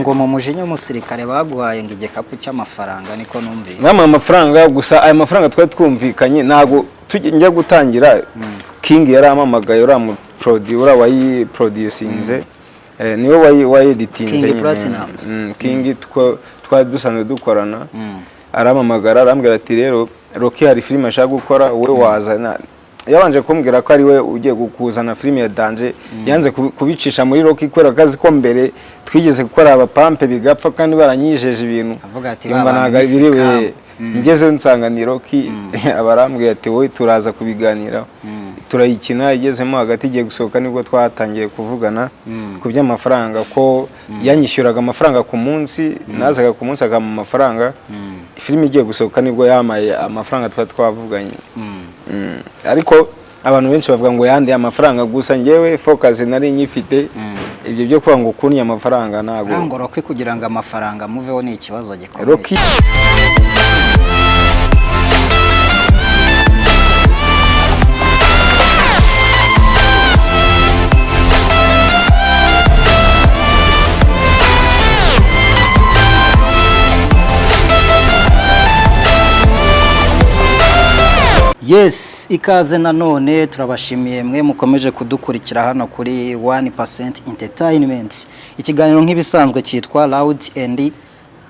ngo mu mujinya w'umusirikare baguhaye ngo igikapu cy'amafaranga niko numvise. Nama amafaranga gusa aya mafaranga twari twumvikanye nago njya gutangira King yaramamagaye ura mu producer wayiproducinze niwe wayeditinze King twari dusanzwe dukorana aramamagara arambwira ati rero Rocky hari filime ashaka gukora wowe wazana yabanje kumbwira ko ari we ugiye gukuzana filime ya Danger yanze kubicisha muri Rocky kwera kazi ko mbere twigeze gukora abapampe bigapfa kandi baranyijeje ibintu yumva naga biriwe ngeze nsanganiro Rocky abarambwiye ati wowe turaza kubiganira turayikina igezemo hagati igiye gusohoka nibwo twatangiye kuvugana ku by'amafaranga ko yanyishyuraga amafaranga ku munsi nazaga ku munsi akama amafaranga filime igiye gusohoka nibwo yamaye amafaranga twavuganye ariko abantu benshi bavuga ngo yandi amafaranga gusa ngewe focus nari nyifite ibyo byo kuvuga ngo kunnya amafaranga nago ngo Rocky kugira ngo amafaranga muveho ni ikibazo gikomeye Rocky Yes, ikaze nanone turabashimiye mwe mukomeje kudukurikira hano kuri 1% Entertainment. Ikiganiro nk'ibisanzwe cyitwa Loud and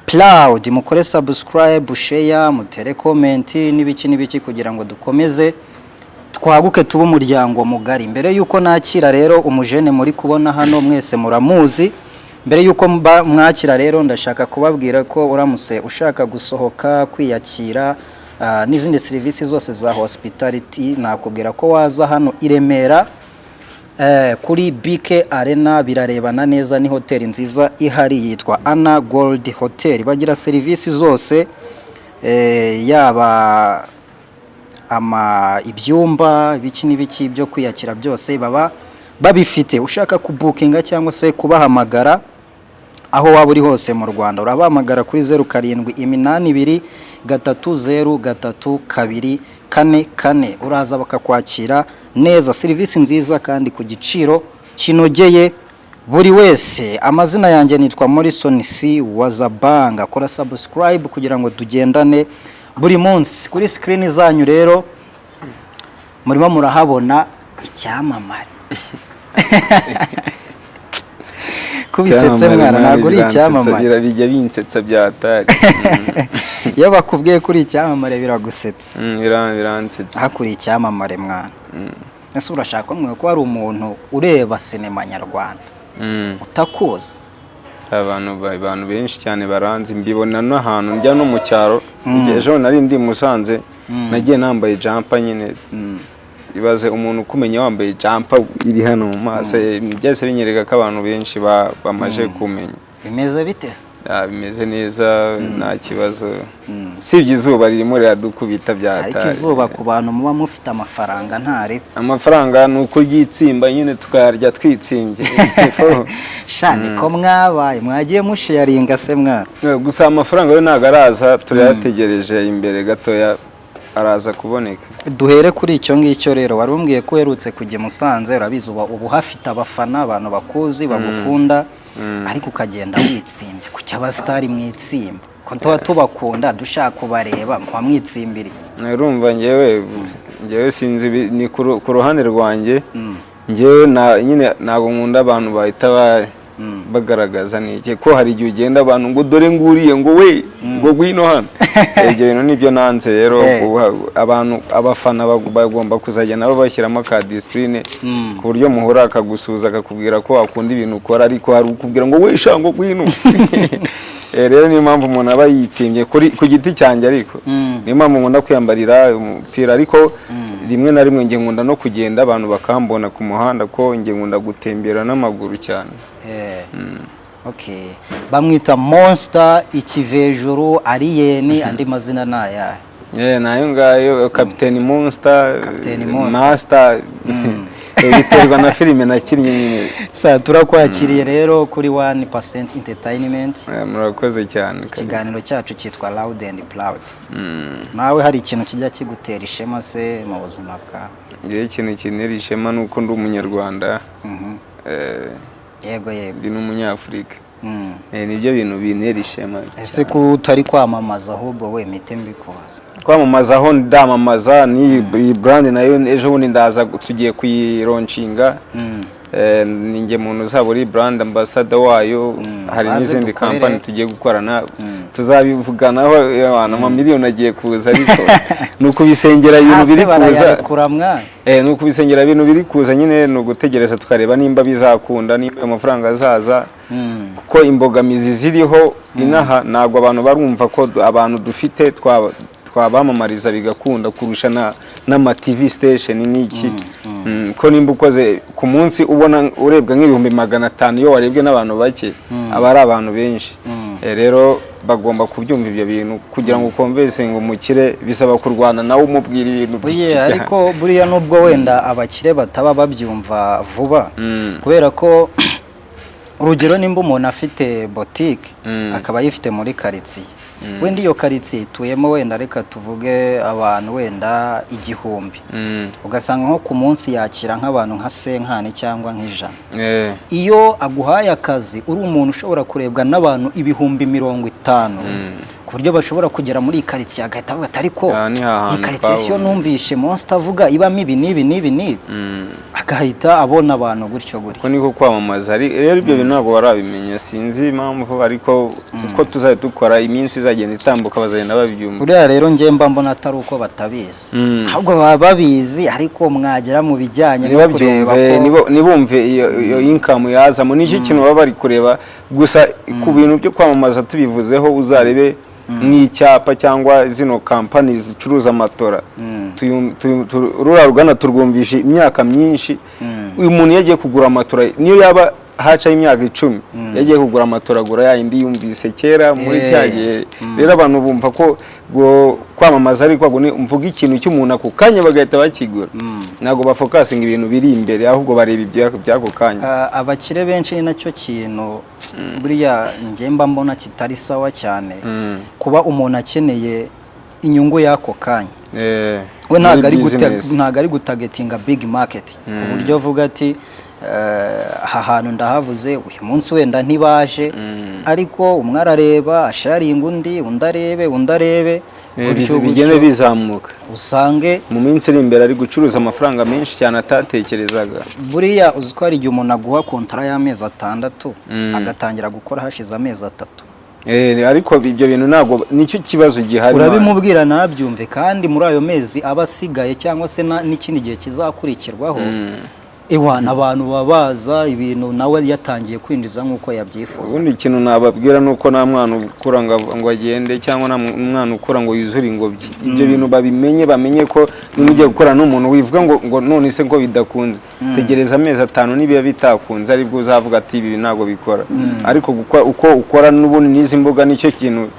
Proud. Mukore subscribe, share, mutere comment n'ibiki kugira ngo dukomeze twaguke tuba umuryango mugari. Mbere yuko nakira rero umujene muri kubona hano mwese muramuzi. Mbere yuko mwakira rero ndashaka kubabwira ko uramuse ushaka gusohoka kwiyakira n'izindi serivisi zose za hospitality nakubwira ko waza hano i Remera kuri BK Arena birarebana neza ni hoteli nziza ihari yitwa Anna Gold Hotel bagira serivisi zose yaba ibyumba biki byo kwiyakira byose baba babifite ushaka kubukinga cyangwa se kubahamagara aho waba uri hose mu Rwanda urabahamagara kuri 0782 332 uraza bakakwakira neza serivisi nziza kandi ku giciro kinogeye buri wese. Amazina yanjye nitwa Morrison C Wazabanga. Kora subscribe kugira ngo tugendane buri munsi. Kuri screen zanyu rero murimo murahabona icyamamare kubisetse mwana ntago uri icyamamare bijya binsetsa byatari iyo bakubwiye kuri icyamamare biragusetsa biransetsa hakuri icyamamare mwana ese urashaka ko hari umuntu ureba sinema nyarwanda utakuza abantu benshi cyane baranzi mbibona n'ahantu njya no mu cyaro ejo nari ndi Musanze nagiye nambaye jumper nyine ibaze umuntu kumenya wambaye jumper iri hano mu maso byase binyereka ko abantu benshi bamaje kumenya bimeze bite bimeze neza nta kibazo sibye izuba ririmo riradukubita byatari ariko izuba ku bantu muba mufite amafaranga ntari amafaranga nuko ryitsimba nyine tukayarya twitsimbye shani ko mwabaye mwagiye musharinga se mwana gusa amafaranga yo nagaraza turayategereje imbere gatoya araza kuboneka. Duhere kuri icyo ngicyo rero warumbwiye ko herutse kujye Musanze urabizi ubu hafite abafana abantu bakuzi bagukunda ariko ukagenda witsimbye ku cyabastari mwitsimba ko tubakunda dushaka kubareba kwa mwitsimbiri. Urumva ngewe sinzi ni ku ruhande rwanjye ngewe nyine nago nkunda abantu bahita bagaragaza niki ko hari igihe ugenda abantu ngo dore nguriye ngo we ngo gwino hano ibyo bintu nibyo nanze rero abantu abafana bagomba kuzajya nabo bashyiramo ka discipline ku buryo muhora akagusuza akakubwira ko akunda ibintu ukora ariko hari ukubwira ngo we shango gwino rero ni impamvu umuntu aba yitsimbye ku giti cyanjye ariko ni impamvu nkunda kwiyambarira umupira ariko rimwe na rimwe nge nkunda no kugenda abantu bakambona ku muhanda ko nge nkunda gutembera n'amaguru cyane. Okay, bamwita Monster, Ikivejuru, Alien, andi mazina naya. Nayo ngayo Captain Monster, Master. Biterwa na filime nakinnye nyine. Sa turakwakiriye rero kuri 1% Entertainment. Murakoze cyane. Ikiganiro cyacu cyitwa Loud and Proud. Nawe hari ikintu kijya kigutera ishema se mu buzima bwawe? Ikintu kinera ishema nuko ndi umunyarwanda. Yego ndi n'umunyafrika. nibyo bintu bintera ishema. Ese ko utari kwamamaza ahubwo we mite mbikubaza? Kwamamaza aho ndamamaza ni brand nayo ejo bundi ndaza tugiye kuyironcinga. Ninjye muntu uzaba uri brand ambassador wayo. Hari n'izindi company tugiye gukorana, tuzabivuganaho abantu amamiliyoni agiye kuza, ariko nuko bisengera ibintu biri kuza, nuko bisengera ibintu biri kuza nyine, no gutegereza tukareba nimba bizakunda, nimba amafaranga azaza, kuko imbogamizi ziriho inaha ntabwo abantu barumva ko abantu dufite twabamamariza bigakunda kurusha n'ama TV station n'iki. Ko nimba ukoze ku munsi ubona urebwa nk'ibihumbi 500 iyo warebwe n'abantu bake, aba ari abantu benshi. Rero bagomba kubyumva ibyo bintu kugira ngo convince ngo umukire bisaba kurwana nawe umubwira ibintu byinshi. Ariko buriya nubwo wenda abakire bataba babyumva vuba, kubera ko urugero nimba umuntu afite boutique akaba yifite muri quartier, wenda iyo quartier ituyemo wenda reka tuvuge abantu wenda 1000, ugasanga nko ku munsi yakira nk'abantu nka 50 cyangwa nk'ijana. Iyo aguhaye akazi uri umuntu ushobora kurebwa n'abantu 50,000, ku buryo bashobora kugera muri quartier agahita avuga ati ariko iyi quartier siyo numvishe Monster avuga ibamo ibi n'ibi, agahita abona abantu gutyo gutyo. Ko niko kwamamaza. Rero ibyo bintu ntabwo barabimenya, sinzi impamvu, ariko uko tuzaye dukora iminsi izagenda itambuka bazagenda babyumva. Buriya rero njye mba mbona atari uko batabizi, ahubwo baba babizi, ariko mwagera mu bijyanye no kureba ko nibumve iyo income yazamo, n'iki kintu baba bari kureba. Gusa ku bintu byo kwamamaza tubivuzeho, uzarebe nk'icyapa cyangwa zino company zicuruza amatora, rura rugana turwumvisha imyaka myinshi. Uyu muntu yagiye kugura amatora, niyo yaba haca imyaka 10 yagiye kugura amatora, agura yindi yumvise kera muri cyagiye. Rero abantu bumva ko kwamamaza ariko mvuga ikintu cy'umuntu ako kanya bagahita bakigura, ntago bafokasinga ibintu biri imbere, ahubwo bareba ibyako kanya. Abakire benshi ni nacyo kintu buriya njye mba mbona kitari sawa cyane, kuba umuntu akeneye inyungu yako kanya. We ntago ari gutagetinga big market, ku buryo vuga ati aha hantu ndahavuze uyu munsi wenda ntibaje, ariko umwe arareba asharinga undi arebe, bigende bizamuka, usange mu minsi iri imbere ari gucuruza amafaranga menshi cyane atatekerezaga. Buriya uzi ko hari igihe umuntu aguha kontara y'amezi 6 agatangira gukora hashize amezi 3. Ariko ibyo bintu ntabwo nicyo kibazo gihari, urabimubwira nabyumve, kandi muri ayo mezi aba asigaye cyangwa se n'ikindi gihe kizakurikirwaho, abantu babaza ibintu nawe yatangiye kwinjiza nk'uko yabyifuza. Ubundi ikintu nababwira nuko nta mwana ukura ngo agende, cyangwa nta mwana ukura ngo yuzure ingobyi. Ibyo bintu babimenye, bamenye ko n'ugiye gukora n'umuntu wivuga ngo none se ngo bidakunze, tegereza amezi 5 nibiya bitakunze aribwo uzavuga ati ibi ntago bikora. Ariko uko ukora n'ubundi n'izi mboga nicyo kintu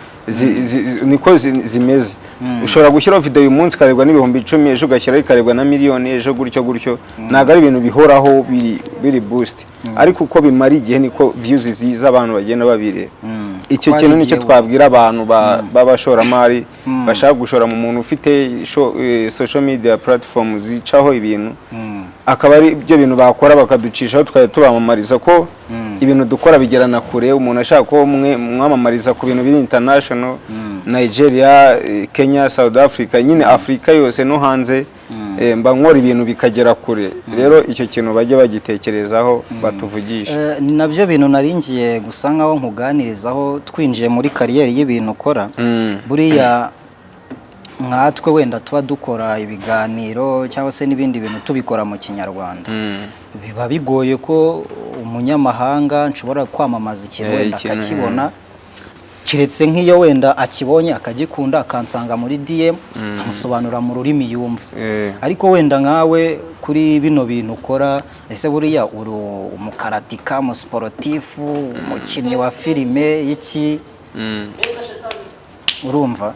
niko zimeze. Ushobora gushyiraho video uyu munsi karebwa n'ibihumbi 10, ejo ugashyiraho ikarebwa na miliyoni, ejo gutyo. Ntago ari ibintu bihoraho biri boost, ariko uko bimara igihe niko views ziza abantu bagenda babireba. Icyo kintu nicyo twabwira abantu babashoramari bashaka gushora mu muntu ufite social media platform zicaho ibintu, akaba ari byo bintu bakora bakaducishaho tukajya tubamamariza ko ibintu dukora bigerana kure. Umuntu ashaka ko mwamamariza ku bintu biri international, Nigeria, Kenya, South Africa, nyine Afrika yose no hanze, mba nkora ibintu bikagera kure. Rero icyo kintu bajye bagitekerezaho batuvugisha. Nabyo bintu naringiye gusa nkaho nkuganirizaho twinjiye muri kariyeri y'ibintu ukora. Buriya nkatwe wenda tuba dukora ibiganiro cyangwa se n'ibindi bintu tubikora mu Kinyarwanda, biba bigoye ko umunyamahanga nshobora kwamamaza ikintu wenda akakibona, kiretse nk'iyo wenda akibonye akagikunda akansanga muri DM amusobanura mu rurimi yumva. Ariko wenda nkawe kuri bino bintu ukora, ese buriya uri umukaratika, umusportifu, umukinnyi wa filime y'iki, urumva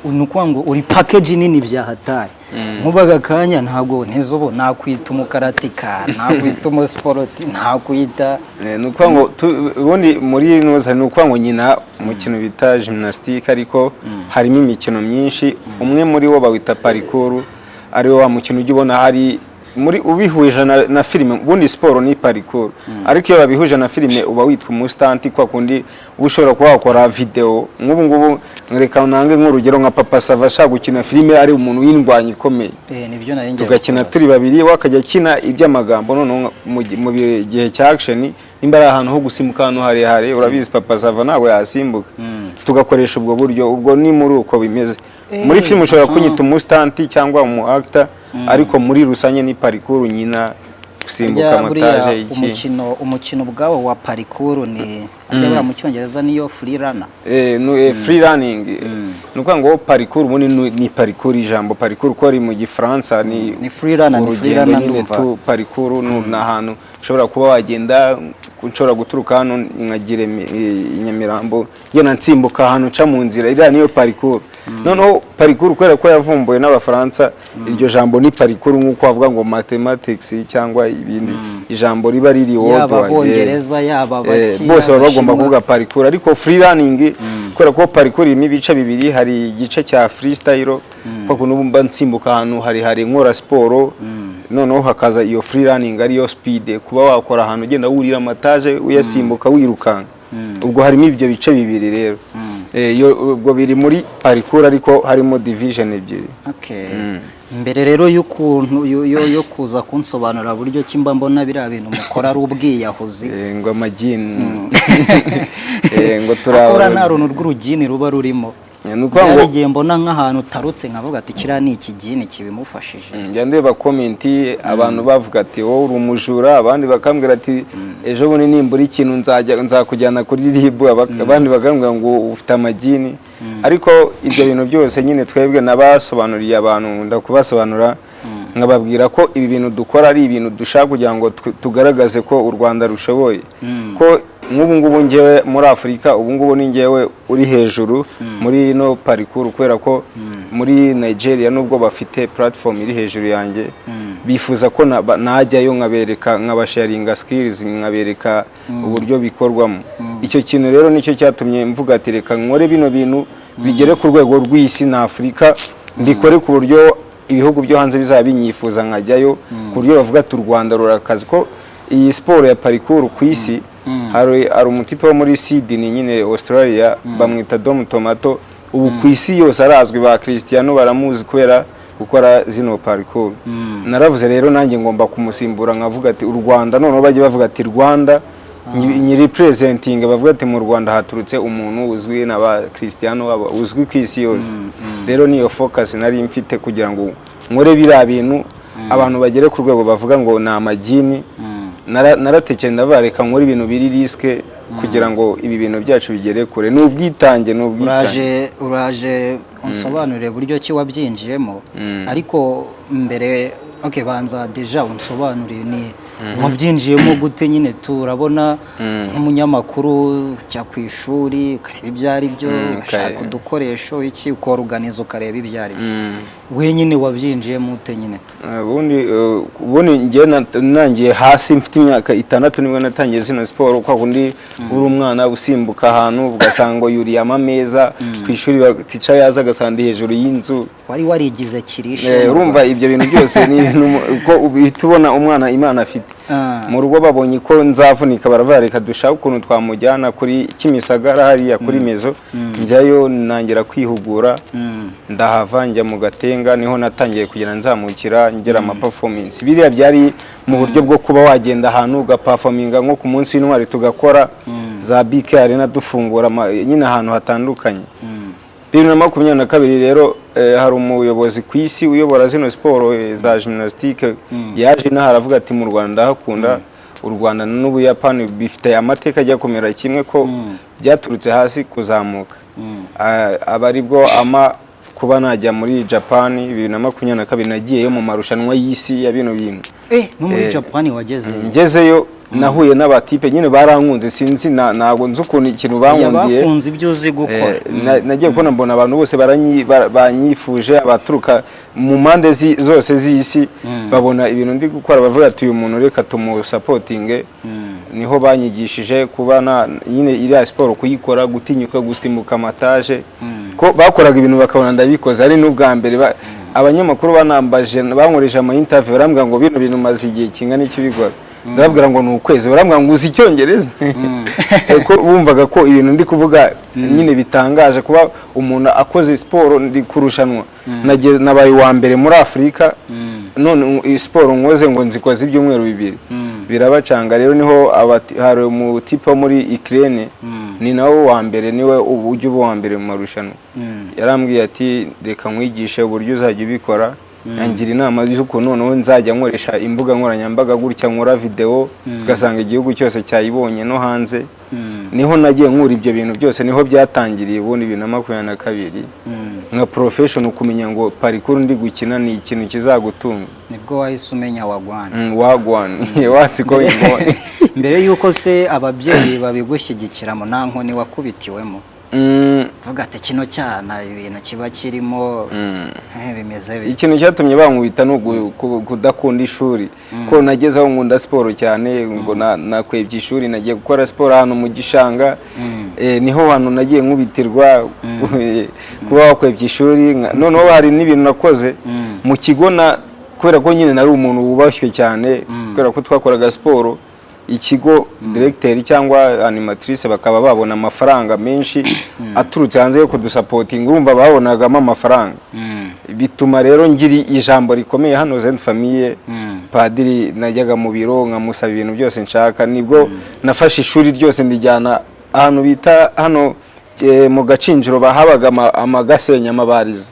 unukuwa ngo uri package nini bya hatari. Mubaga kanya ntago ntezo nakwita umukaratika, nakwita umusporti, nakwita nukuwa ngo ubundi muri noza nukuwa ngo nyina umukino bita gymnastique, ariko harimo imikino myinshi. Umwe muri wo bawita parkour, ari wa mukino ujye ubona hari muri ubihuje na filime ubundi siporo ni parikour ariko iyo babihuje na filime uba witwa umustanti kwa kundi ushobora kuba wakora video nk'ubu ngubu ngereka nange nk'urugero nka Papa Sava ashaka gukina filime ari umuntu w'indwanyi ikomeye nibyo narenge tugakina turi babiri wakajya kina iby'amagambo none mu gihe cya action nimba ari ahantu ho gusimbuka hano hari urabizi Papa Sava nawe yasimbuka tugakoresha ubwo buryo ubwo ni muri uko bimeze muri film ushobora kunyita umustanti cyangwa umu actor ariko muri rusanye ni parikour nyina gusimbuka amataje iki umukino bwawo wa parikour ni cyabura mu cyongereza niyo free runner free running nuko ngo parikour ubundi ni parikour ijambo parikour ko ari mu gifaransa ni free runner ndumva parikour na hano ushobora kuba wagenda kunshobora guturuka hano nkagire Nyamirambo ngena nsimbuka hano nca mu nzira ira niyo parikour noneho parikour kwera ko yavumbuye n'abafaransa iryo jambo ni parikour nk'uko bavuga ngo mathematics cyangwa ibindi ijambo riba riri w'Abongereza yaba baki bose baba bagomba kuvuga parikour ariko free running kwera ko parikour imi bice bibiri hari igice cya freestyle kwa kuno mba nsimbuka hano hari nkora sport noneho hakaza iyo free running ariyo speed kuba wakora ahantu ugenda wurira amataje uyasimbuka wirukanka ubwo harimo ibyo bice bibiri rero ubwo biri muri parikour ariko harimo division ebyiri mbere rero y'ukuntu yo kuza kunsobanura buryo kimba mbona bira bintu mukora ari ubwiyahuzi ngo amagini ngo turakora nta runtu rw'urugini ruba rurimo yagiye mbona nk'ahantu tarutse nkavuga ati kira ni ikigini kibimufashije njya ndeba comment abantu bavuga ati wowe uri umujura abandi bakambwira ati ejo bundi nimbura ikintu nzakujyana kuri RIB abandi bakambwira ngo ufite amagini ariko ibyo bintu byose nyine twebwe nabasobanuriye abantu ndakubasobanura nkababwira ko ibi bintu dukora ari ibintu dushaka kugira ngo tugaragaze ko u Rwanda rushoboye ko ngubu ngewe muri Afrika ngubu ni ngewe uri hejuru muri no parikour kwera ko muri Nigeria nubwo bafite platform iri hejuru yanjye bifuza ko najyayo nkabereka nkabasharinga skills nkabereka uburyo bikorwamo icyo kintu rero nicyo cyatumye mvuga ati reka nkore bino bintu bigere ku rwego rw'isi na Afrika ndikore ku buryo ibihugu byo hanze bizaba binyifuza nkajyayo ku buryo bavuga ati u Rwanda rurakazi ko iyi sport ya parikour ku isi hari umutipe wo muri Sydney nyine Australia bamwita Dom Tomato ubu ku isi yose arazwi ba Cristiano baramuzi kubera gukora zino parikour naravuze rero nanjye ngomba kumusimbura nkavuga ati u Rwanda none bajye bavuga ati Rwanda ni representing bavuga ati mu Rwanda haturutse umuntu uzwi na ba Cristiano uzwi ku isi yose rero niyo focus nari mfite kugira ngo nkore bira bintu abantu bagere ku rwego bavuga ngo na amagini naratekeye ndavareka nkora ibintu biri riske kugira ngo ibi bintu byacu bigere kure n'ubwitange uraje unsobanurire buryo ki wabyinjiyemo ariko mbere banza deja unsobanuriye ni wabyinjiyemo gute nyine turabona nk'umunyamakuru cya ku ishuri ukareba ibyo ari byo ushaka udukoresho iki ukoruganiza ukareba ibyo ari byo wenyine wabyinjiyemo ute nyine ubundi ngiye nangiye hasi mfite imyaka 6 nibwo natangiye zino sport kwa kundi uri umwana usimbuka ahantu ugasanga yuriye amameza ku ishuri batica yaza gasandi hejuru y'inzu wari warigize kirisha urumva ibyo bintu byose ni uko bitubona umwana Imana afite mu rugo babonye ko nzavunika baravareka dushaka ukuntu twamujyana kuri Kimisagara hariya kuri Mezo njyayo nangira kwihugura ndahava njya mu Gatenga niho natangiye kugira nzamukira ngera ama performance biriya byari mu buryo bwo kuba wagenda ahantu ugaperforminga nko ku munsi w'intwari tugakora za BK Arena dufungura nyine ahantu hatandukanye 2022 rero hari umuyobozi ku isi uyobora zino sport za gymnastique yaje naho aravuga ati mu Rwanda hakunda u Rwanda n'Ubuyapani bifite amateka ajya kumera kimwe ko byaturutse hasi kuzamuka abaribwo kuba najya muri Japan 2022 nagiyeyo mu marushanwa y'isi ya bino bintu no muri Japan wageze ngezeyo nahuye n'abatipe nyine barankunze sinzi nago nzi ukuntu ikintu bankundiye bakunze ibyo uzi gukora nagiye kubona mbona abantu bose banyifuje abaturuka mu mpande zose z'isi babona ibintu ndi gukora bavuga ati uyu muntu reka tumusupporting niho banyigishije kuba nyine iriya sport kuyikora gutinyuka gusimbuka amataje ko bakoraga ibintu bakabona ndabikoze ari n'ubwa mbere abanyamakuru banambaje bankoresha ama interview barambwira ngo bino bintu maze igihe kingana iki bigora ndababwira ngo ni ukwezi barambwira ngo uzi icyongereza ko bumvaga ko ibintu ndi kuvuga nyine bitangaje kuba umuntu akoze siporo ndi kurushanwa nabaye wa mbere muri Afrika none siporo nkoze ngo nzikoze ibyumweru bibiri birabacanga rero niho hari umutipe muri Ukraine ni nawe wa mbere niwe ujye uba wa mbere mu marushanwa yarambwiye ati reka nkwigishe uburyo uzajya ubikora angira inama y'uko noneho nzajya nkoresha imbuga nkoranyambaga gutya nkora video ugasanga igihugu cyose cyayibonye no hanze niho nagiye nkura ibyo bintu byose niho byatangiriye ubundi 2022 nka professional kumenya ngo parikour ndi gukina ni ikintu kizagutunga nibwo wahise umenya wagwana watsiko ingone mbere yuko se ababyeyi babigushyigikiramo nta nkoni wakubitiwemo vuga ati kino cyana ibintu kiba kirimo bimeze bite ikintu cyatumye bankubita no kudakunda ishuri ko nagezeho nkunda siporo cyane ngo nakwebye ishuri nagiye gukora siporo hano mu gishanga niho hano nagiye nkubitirwa kuba wakwebye ishuri noneho hari n'ibintu nakoze mu kigo kubera ko nyine nari umuntu wubashywe cyane kubera ko twakoraga siporo ikigo directeur cyangwa animatrice bakaba babona amafaranga menshi aturutse hanze yo kudusapotinga urumva babonagamo amafaranga bituma rero ngiri ijambo rikomeye hano Zen Famille padiri najyaga mu biro nkamusaba ibintu byose nshaka nibwo nafashe ishuri ryose ndijyana ahantu bita hano mu Gacinjiro bahabaga amagasenya amabariza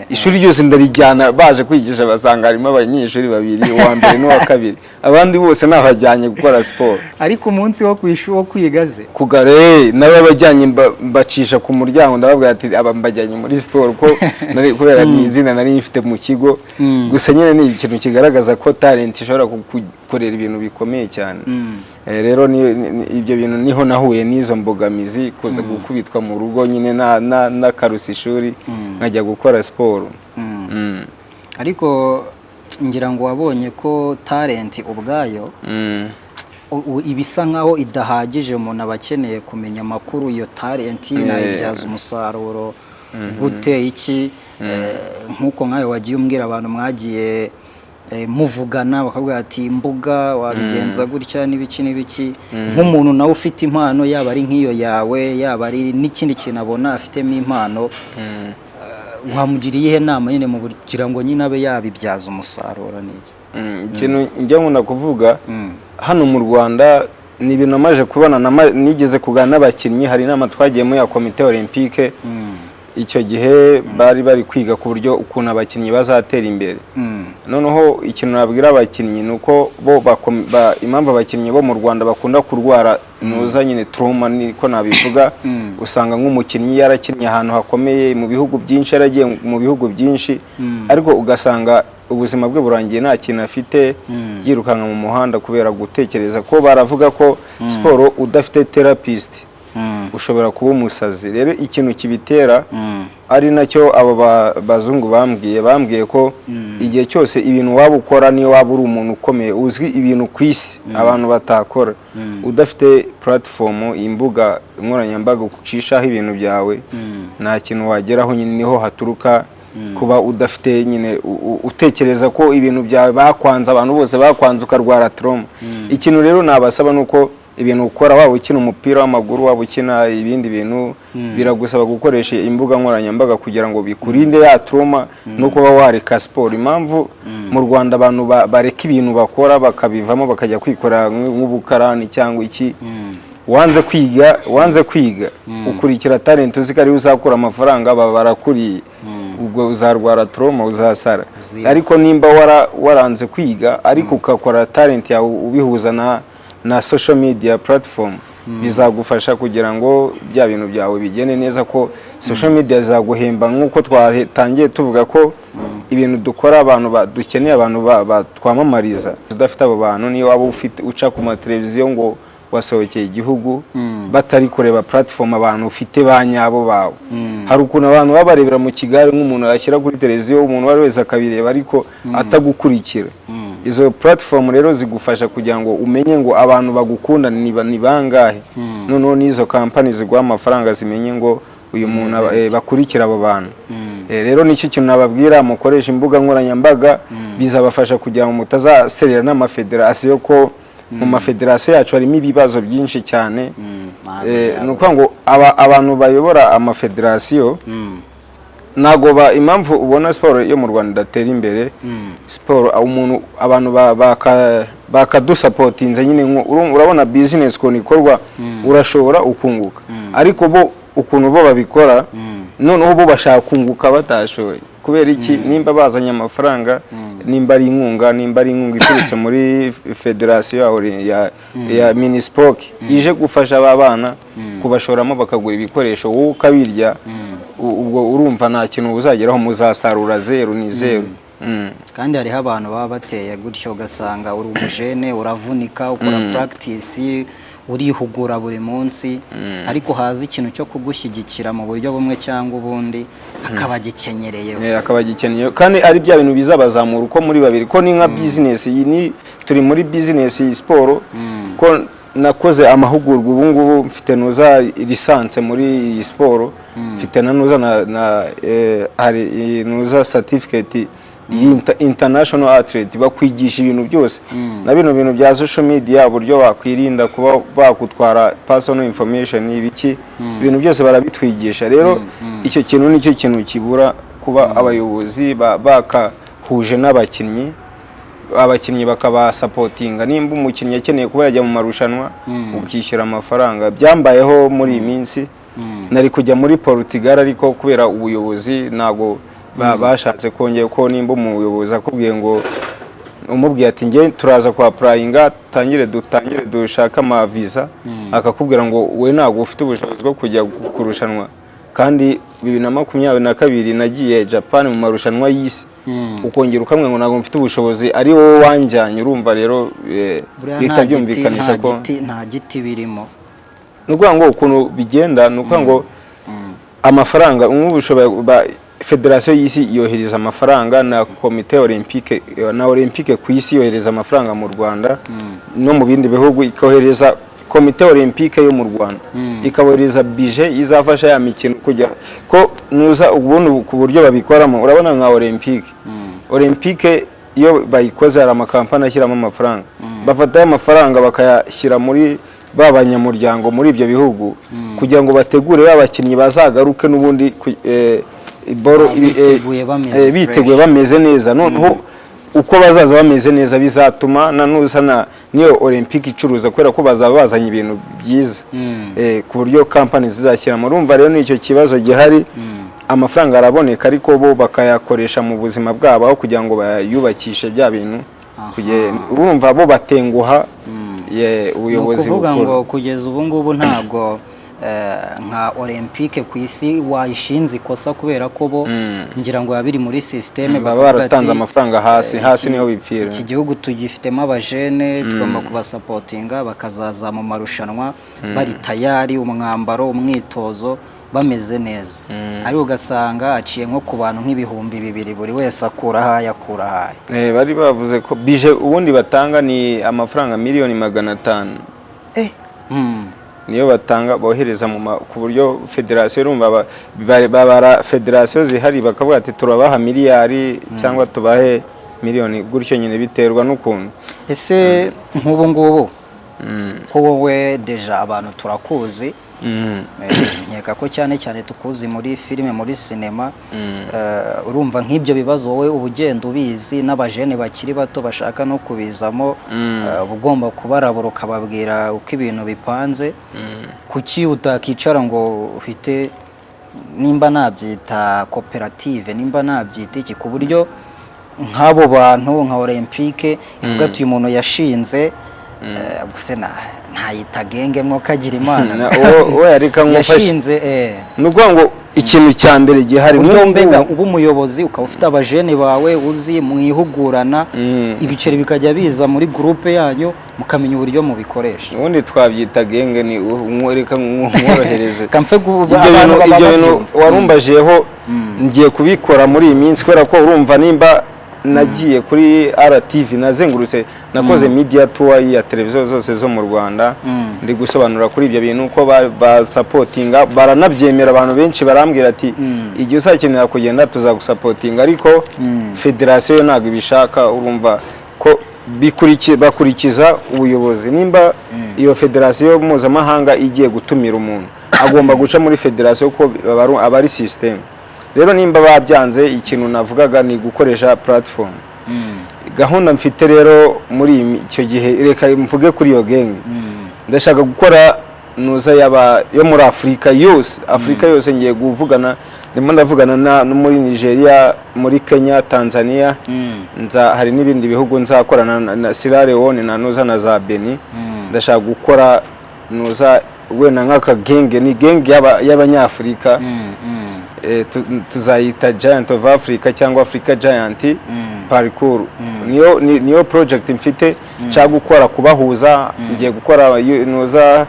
ishuri ryose ndarijyana baje kwigisha basanga harimo abanyeshuri babiri uwa mbere n'uwa kabiri abandi bose nabajyanye gukora siporo ariko umunsi wo kwishuri wo kwigaze kugare nawe bajyanye mbacisha ku muryango ndababwira ati aba mbajyanye muri siporo ko nari kubera ni izina nari mfite mu kigo gusa nyine ni ikintu kigaragaza ko talent ishobora gukorera ibintu bikomeye cyane rero ibyo bintu niho nahuye n'izo mbogamizi kuza gukubitwa mu rugo nyine na karusi ishuri nkajya gukora siporo ariko ngira ngo wabonye ko talent ubwayo ibisa nkaho idahagije umuntu abakeneye kumenya amakuru iyo talent nayibyaza umusaruro gute iki nkuko nkayo wagiye umbwira abantu mwagiye muvugana bakavuga ati imbuga wabigenza gutya n'ibiki nk'umuntu nawe ufite impano yaba ari nk'iyo yawe yaba ari n'ikindi kintu abona afitemo impano wamugiriye inama nyine mu kugira ngo nyine abe yabibyaza umusaruro n'iki ikintu njya nkunda kuvuga hano mu Rwanda ni ibintu namaje kubona nigeze kugana n'abakinnyi hari inama twagiyemo ya komite olympique icyo gihe bari kwiga ku buryo ukuntu abakinnyi bazatera imbere noneho ikintu nabwira abakinnyi nuko impamvu abakinnyi bo mu Rwanda bakunda kurwara nuza nyine trauma niko nabivuga usanga nk'umukinnyi yarakinnye ahantu hakomeye mu bihugu byinshi yaragiye mu bihugu byinshi ariko ugasanga ubuzima bwe burangiye nta kintu afite yirukanka mu muhanda kubera gutekereza ko baravuga ko siporo udafite therapist ushobora kuba umusazi rero ikintu kibitera ari nacyo abo bazungu bambwiye ko igihe cyose ibintu waba ukora niyo waba uri umuntu ukomeye uzwi ibintu ku isi abantu batakora udafite platform imbuga nkoranyambaga ucishaho ibintu byawe nta kintu wageraho nyine niho haturuka kuba udafite nyine utekereza ko ibintu byawe bakwanza abantu bose bakwanza ukarwara trauma ikintu rero nabasaba nuko ibintu ukora waba ukina umupira w'amaguru waba ukina ibindi bintu biragusaba gukoresha imbuga nkoranyambaga kugira ngo bikurinde ya trauma no kuba wareka siporo impamvu mu Rwanda abantu bareka ibintu bakora bakabivamo bakajya kwikora nk'ubukarani cyangwa iki wanze kwiga ukurikira talent uzi ko ari uzakura amafaranga barakuriye ubwo uzarwara trauma uzasara ariko nimba waranze kwiga ariko ukakora talent yawe ubihuza na social media platform bizagufasha kugira ngo bya bintu byawe bigene neza ko social media zaguhemba nkuko twatangiye tuvuga ko ibintu dukora abantu dukeneye abantu twamamariza tudafite abo bantu niyo waba ufite uca ku mateleviziyo ngo wasohokeye igihugu batari kureba platform abantu ufite banyabo bawe hari ukuntu abantu babarebera mu Kigali nk'umuntu yashyira kuri televiziyo umuntu wari wese akabireba ariko atagukurikira izo platform rero zigufasha kugira ngo umenye ngo abantu bagukunda ni bangahe noneho n'izo company ziguha amafaranga zimenye ngo uyu muntu bakurikira abo bantu rero nicyo kintu nababwira, mukoresha imbuga nkoranyambaga bizabafasha kugira ngo mutazaserera n'amafederasiyo, ko mu mafederasiyo yacu harimo ibibazo byinshi cyane. Ni ukuvuga ngo abantu bayobora amafederasiyo ntago impamvu ubona siporo yo mu Rwanda idatera imbere, siporo abantu bakadusapotinze nyine, urabona business ukuntu ikorwa urashobora ukunguka, ariko bo ukuntu bo babikora noneho bo bashaka kunguka batashoboye. Kubera iki? Nimba bazanye amafaranga, nimba ari inkunga iturutse muri federasiyo ya Minispoc ije gufasha aba bana kubashoramo bakagura ibikoresho, wowe ukabirya, ubwo urumva nta kintu uzageraho, muzasarura zero ni zero. Kandi hariho abantu baba bateye gutyo, ugasanga uri umujene, uravunika, ukora practice, urihugura buri munsi, ariko haza ikintu cyo kugushyigikira mu buryo bumwe cyangwa ubundi akaba gikenyereye. Akaba gikenyeye, kandi ari bya bintu bizabazamura uko muri babiri, ko ni nka business. Turi muri business siporo, ko nakoze amahugurwa ubu ngubu, mfite nuza lisanse muri iyi siporo, mfite na nuza hari nuza certificate international athlete, bakwigisha ibintu byose na bino bintu bya social media, uburyo bakwirinda kuba bakutwara personal information, ibiki ibintu byose barabitwigisha. Rero icyo kintu nicyo kintu kibura, kuba abayobozi bakahuje n'abakinnyi, abakinnyi bakaba supportinga. Nimba umukinnyi akeneye kuba yajya mu marushanwa ukishyura amafaranga, byambayeho muri iyi minsi. Nari kujya muri Portugal, ariko kubera ubuyobozi ntago bashatse kongera, ko nimba umuyobozi akubwiye ngo umubwiye ati nge turaza kwa applyinga dutangire dushaka ama visa, akakubwira ngo we ntago ufite ubushobozi bwo kujya kurushanwa, kandi 2022 nagiye Japan mu marushanwa y'isi, ukongera ukamwe ngo ntago mfite ubushobozi, ari wowe wanjyanye. Urumva rero bitabyumvikanisha ko nta giti birimo. Nukuvuga ngo ukuntu bigenda, nukuvuga ngo amafaranga nk'ubushobozi, federasiyo y'isi yohereza amafaranga, na komite olympique ku isi yohereza amafaranga mu Rwanda no mu bindi bihugu, ikohereza komite olympique yo mu Rwanda ikabohereza budget izafasha ya mikino, kugira ko nuza ubundi ku buryo babikoramo. Urabona nka olympique iyo bayikoze hari amakampani ashyiramo amafaranga, bafata amafaranga bakayashyira muri babanyamuryango muri ibyo bihugu, kugira ngo bategure abakinnyi bazagaruke n'ubundi biteguye bameze neza. Noneho uko bazaza bameze neza bizatuma niyo Olympique icuruza, kubera ko bazaba bazanye ibintu byiza ku buryo company zizashyiramo. Urumva rero nicyo kibazo gihari, amafaranga araboneka ariko bo bakayakoresha mu buzima bwabo, aho kugira ngo bayubakishe bya bintu. Urumva bo batenguha ubuyobozi bukuru. Kuvuga ngo kugeza ubu ngubu ntabwo nka Olympique ku isi wayishinze ikosa, kubera ko bo ngira ngo yabiri muri systeme, baba baratanze amafaranga hasi niho bipfira. Iki gihugu tugifitemo abajene, tugomba kubasupportinga bakazaza mu marushanwa bari tayari, umwambaro, umwitozo bameze neza. Ari ugasanga aciye nko ku bantu nk'ibihumbi 200, buri wese akura haye. Bari bavuze ko bije ubundi batanga ni amafaranga miliyoni 500. Niyo batanga bohereza ku buryo federasiyo, urumva babara federasiyo zihari bakavuga ati turabaha miliyari cyangwa tubahe miliyoni, gutyo nyine biterwa n'ukuntu. Ese nk'ubu ngubu ko wowe deja abantu turakuzi, nkeka ko cyane tukuzi muri filime, muri sinema, urumva nk'ibyo bibazo wowe ubugenda ubizi, n'abajene bakiri bato bashaka no kubizamo, ugomba kubarabura ukababwira uko ibintu bipanze. Kuki utakicara ngo uhite, nimba nabyita koperative, nimba nabyita iki, ku buryo nk'abo bantu nka Olympique ivuga ati uyu muntu yashinze, gusa ntayita genge mwo kagira Imana, we arika yashinze. Nukuvuga ngo ikintu cya mbere gihari, buryo mbega uba umuyobozi ukaba ufite abajene bawe uzi, mwihugurana, ibiceri bikajya biza muri groupe yanyu, mukamenya uburyo mubikoresha. Ubundi twabyita genge, ni umwereka mworohereze. Kamfe ibyo bintu warumbajeho ngiye kubikora muri iyi minsi, kubera ko urumva nimba nagiye kuri RTV nazengurutse nakoze media tour ya televiziyo zose zo mu Rwanda ndi gusobanura kuri ibyo bintu uko ba supportinga baranabyemera abantu benshi barambwira ati igihe uzakenera kugenda tuzagusapotinga ariko federation ntabwo ibishaka urumva ko bakurikiza ubuyobozi nimba iyo federation mpuzamahanga igiye gutumira umuntu agomba guca muri federation ko abari system rero nimba babyanze ikintu navugaga ni gukoresha platform gahunda mfite rero muri icyo gihe reka mvuge kuri iyo gang ndashaka gukora nuza yo muri Afrika yose ngiye kuvugana ndimo ndavugana no muri Nigeria muri Kenya Tanzania hari n'ibindi bihugu nzakorana na Sierra Leone na nuza na za Benin ndashaka gukora nuza wena nk'aka genge ni genge y'abanyafrika tuzayita Giant of Africa cyangwa Africa Giant Parkour niyo project mfite cya gukora kubahuza ngiye gukora nuza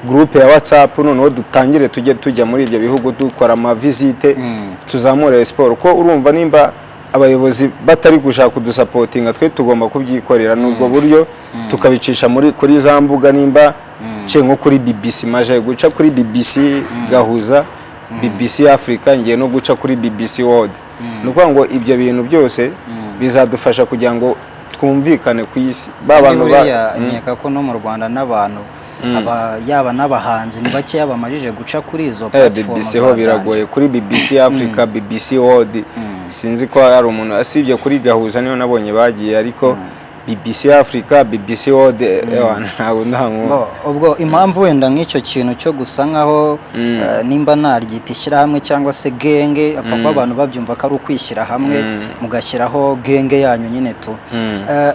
groupe ya WhatsApp noneho dutangire tujya muri ibyo bihugu dukora ama visite tuzamura sport ko urumva nimba abayobozi batari gushaka kudusapotinga twe tugomba kubyikorera nubwo buryo tukabicisha kuri za mbuga nimba nko kuri BBC maje guca kuri BBC gahuza BBC Africa ngiye no guca kuri BBC World nuko ngo ibyo bintu byose bizadufasha kugira ngo twumvikane ku isi babantu nkeka ko no mu Rwanda n'abantu yaba n'abahanzi ni bake yabamajije guca kuri izo platform BBC ho biragoye kuri BBC Africa BBC World sinzi ko ari umuntu asibye kuri gahuza niyo nabonye bagiye ariko BBC Africa BBC World ntabwo ubwo impamvu wenda nk'icyo kintu cyo gusa nkaho nimba naryita ishyirahamwe cyangwa se genge apfa ko abantu babyumva ko ari ukwishyira hamwe mugashyiraho genge yanyu nyine tu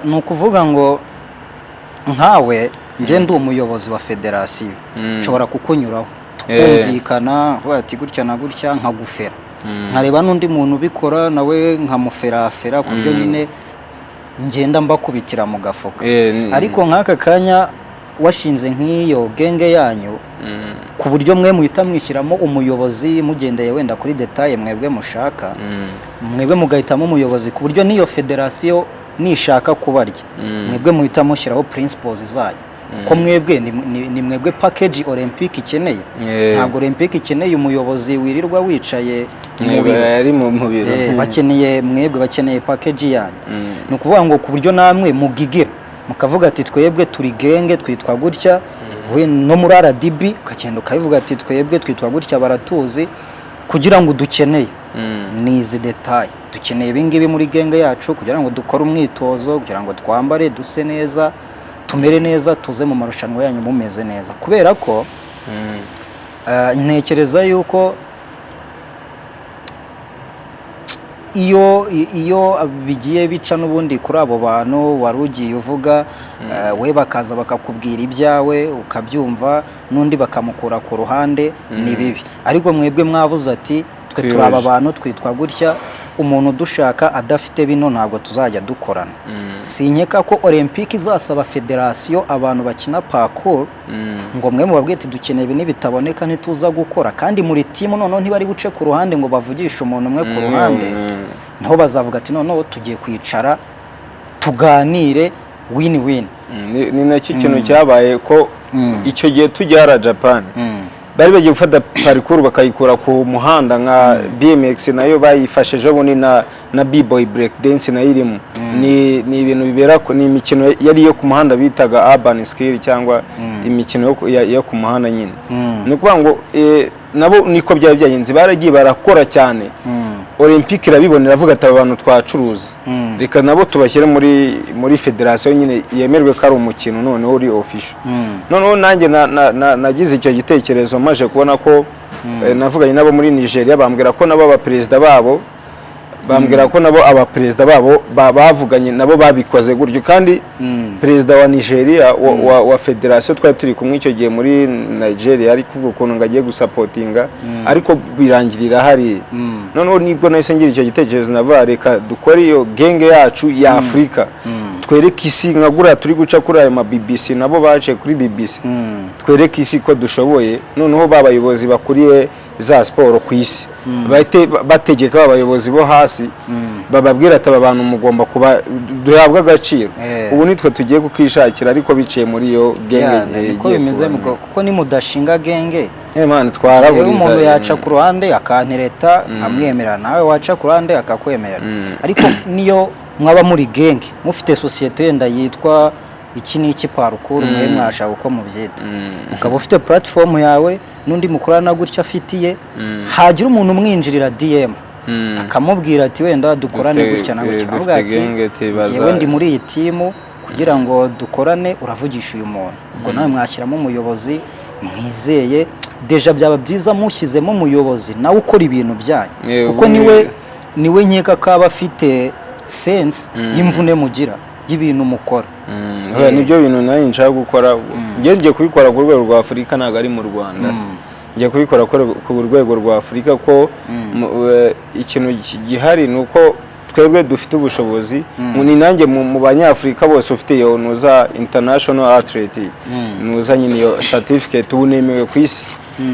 ni ukuvuga ngo nkawe ngende umuyobozi wa federasiyo nshobora kukunyuraho tukumvikana ati gutya na gutya nkagufera nkareba n'undi muntu ubikora nawe nkamuferafera ku buryo nyine ngenda mbakubitira mu gafuka ariko nk'aka kanya washinze nk'iyo genge yanyu ku buryo mwe muhita mwishyiramo umuyobozi mugendeye wenda kuri detaye mwebwe mushaka mwebwe mugahitamo umuyobozi ku buryo n'iyo federasiyo nishaka kubarya mwebwe muhita mushyiraho principles zanyu ko mwebwe ni mwebwe package Olympic ikeneye ntabwo Olympic ikeneye umuyobozi wirirwa wicaye mu biro bakeneye mwebwe bakeneye package yanyu ni ukuvuga ngo ku buryo namwe mugigira mukavuga ati twebwe turi genge twitwa gutya we no muri RDB ukagenda ukavuga ati twebwe twitwa gutya baratuzi kugira ngo dukeneye ni izi detail dukeneye ibingibi muri genge yacu kugira ngo dukore umwitozo kugira ngo twambare duse neza tumere neza tuze mu marushanwa yanyu mumeze neza kubera ko ntekereza yuko iyo bigiye bica n'ubundi kuri abo bantu warugiye uvuga we bakaza bakakubwira ibyawe ukabyumva n'undi bakamukura ku ruhande ni bibi ariko mwebwe mwavuze ati twe turi aba bantu twitwa gutya umuntu dushaka adafite bino ntabwo tuzajya dukorana sinkeka ko Olympic izasaba federasiyo abantu bakina parkour ngo mwe mubabwiye ati dukeneye ibi bitaboneka ntituza gukora kandi muri timu noneho ntibari buce ku ruhande ngo bavugishe umuntu umwe ku ruhande naho bazavuga ati noneho tugiye kwicara tuganire win-win ni nacyo kintu cyabaye ko icyo gihe tujyara Japan bari bagiye gufata parkour bakayikura ku muhanda nka BMX nayo bayifasheje bo ni na B-boy break dance nayo irimo ni ibintu bibera ni imikino yari yo ku muhanda bitaga urban skill cyangwa imikino yo ku muhanda nyine ni kuvuga ngo nabo niko byari byagenze baragiye barakora cyane Olympic irabibonera avuga ati abantu twacuruza reka nabo tubashyire muri federation nyine yemerwe ko ari umukino none uri official noneho nanjye nagize icyo gitekerezo maje kubona ko navuganye nabo muri Nigeria bambwira ko nabo abaperezida babo bavuganye nabo babikoze gutyo kandi perezida wa Nigeria wa federation twari turi kumwe icyo gihe muri Nigeria ari kuvuga ukuntu ngagiye gusapotinga ariko birangirira hari noneho nibwo nahise ngira icyo gitekerezo navuga reka dukore iyo genge yacu ya Afrika twereke isi nkagura turi guca kuri ayo ma BBC nabo baje kuri BBC twereke isi ko dushoboye noneho babayobozi bakuriye za sport ku isi bategeka abayobozi bo hasi bababwira ati aba bantu mugomba kuba duhabwa agaciro ubu nitwe tugiye kukishakira ariko biciye muri iyo genge niko bimeze kuko ni mudashinga genge man twaraburiza umuntu yaca ku ruhande akantereta amwemerera nawe waca ku ruhande akakwemerera ariko niyo mwaba muri genge mufite societe yenda yitwa iki n'iki parukuru mwe mwashaka uko mubyita ukaba ufite platform yawe n'undi mukorana gutya afitiye hagira umuntu umwinjirira DM akamubwira ati wenda dukorane gutya na gutya avuga ati yewe ndi muri iyi timu kugira ngo dukorane uravugisha uyu muntu ubwo nawe mwashyiramo umuyobozi mwizeye deja byaba byiza mushyizemo umuyobozi nawe ukora ibintu byanyu kuko niwe nkeka kaba afite sense y'imvune mugira y'ibintu mukora nibyo bintu nayo nshaka gukora ngiye kubikora ku rwego rwa Afurika ntago ari mu Rwanda ngiye kubikora ku rwego rwa Afurika ko ikintu gihari nuko twebwe dufite ubushobozi ni nanjye mu banyafurika bose ufite iyo nuza international athlete nuza nyine iyo certificate unemewe ku isi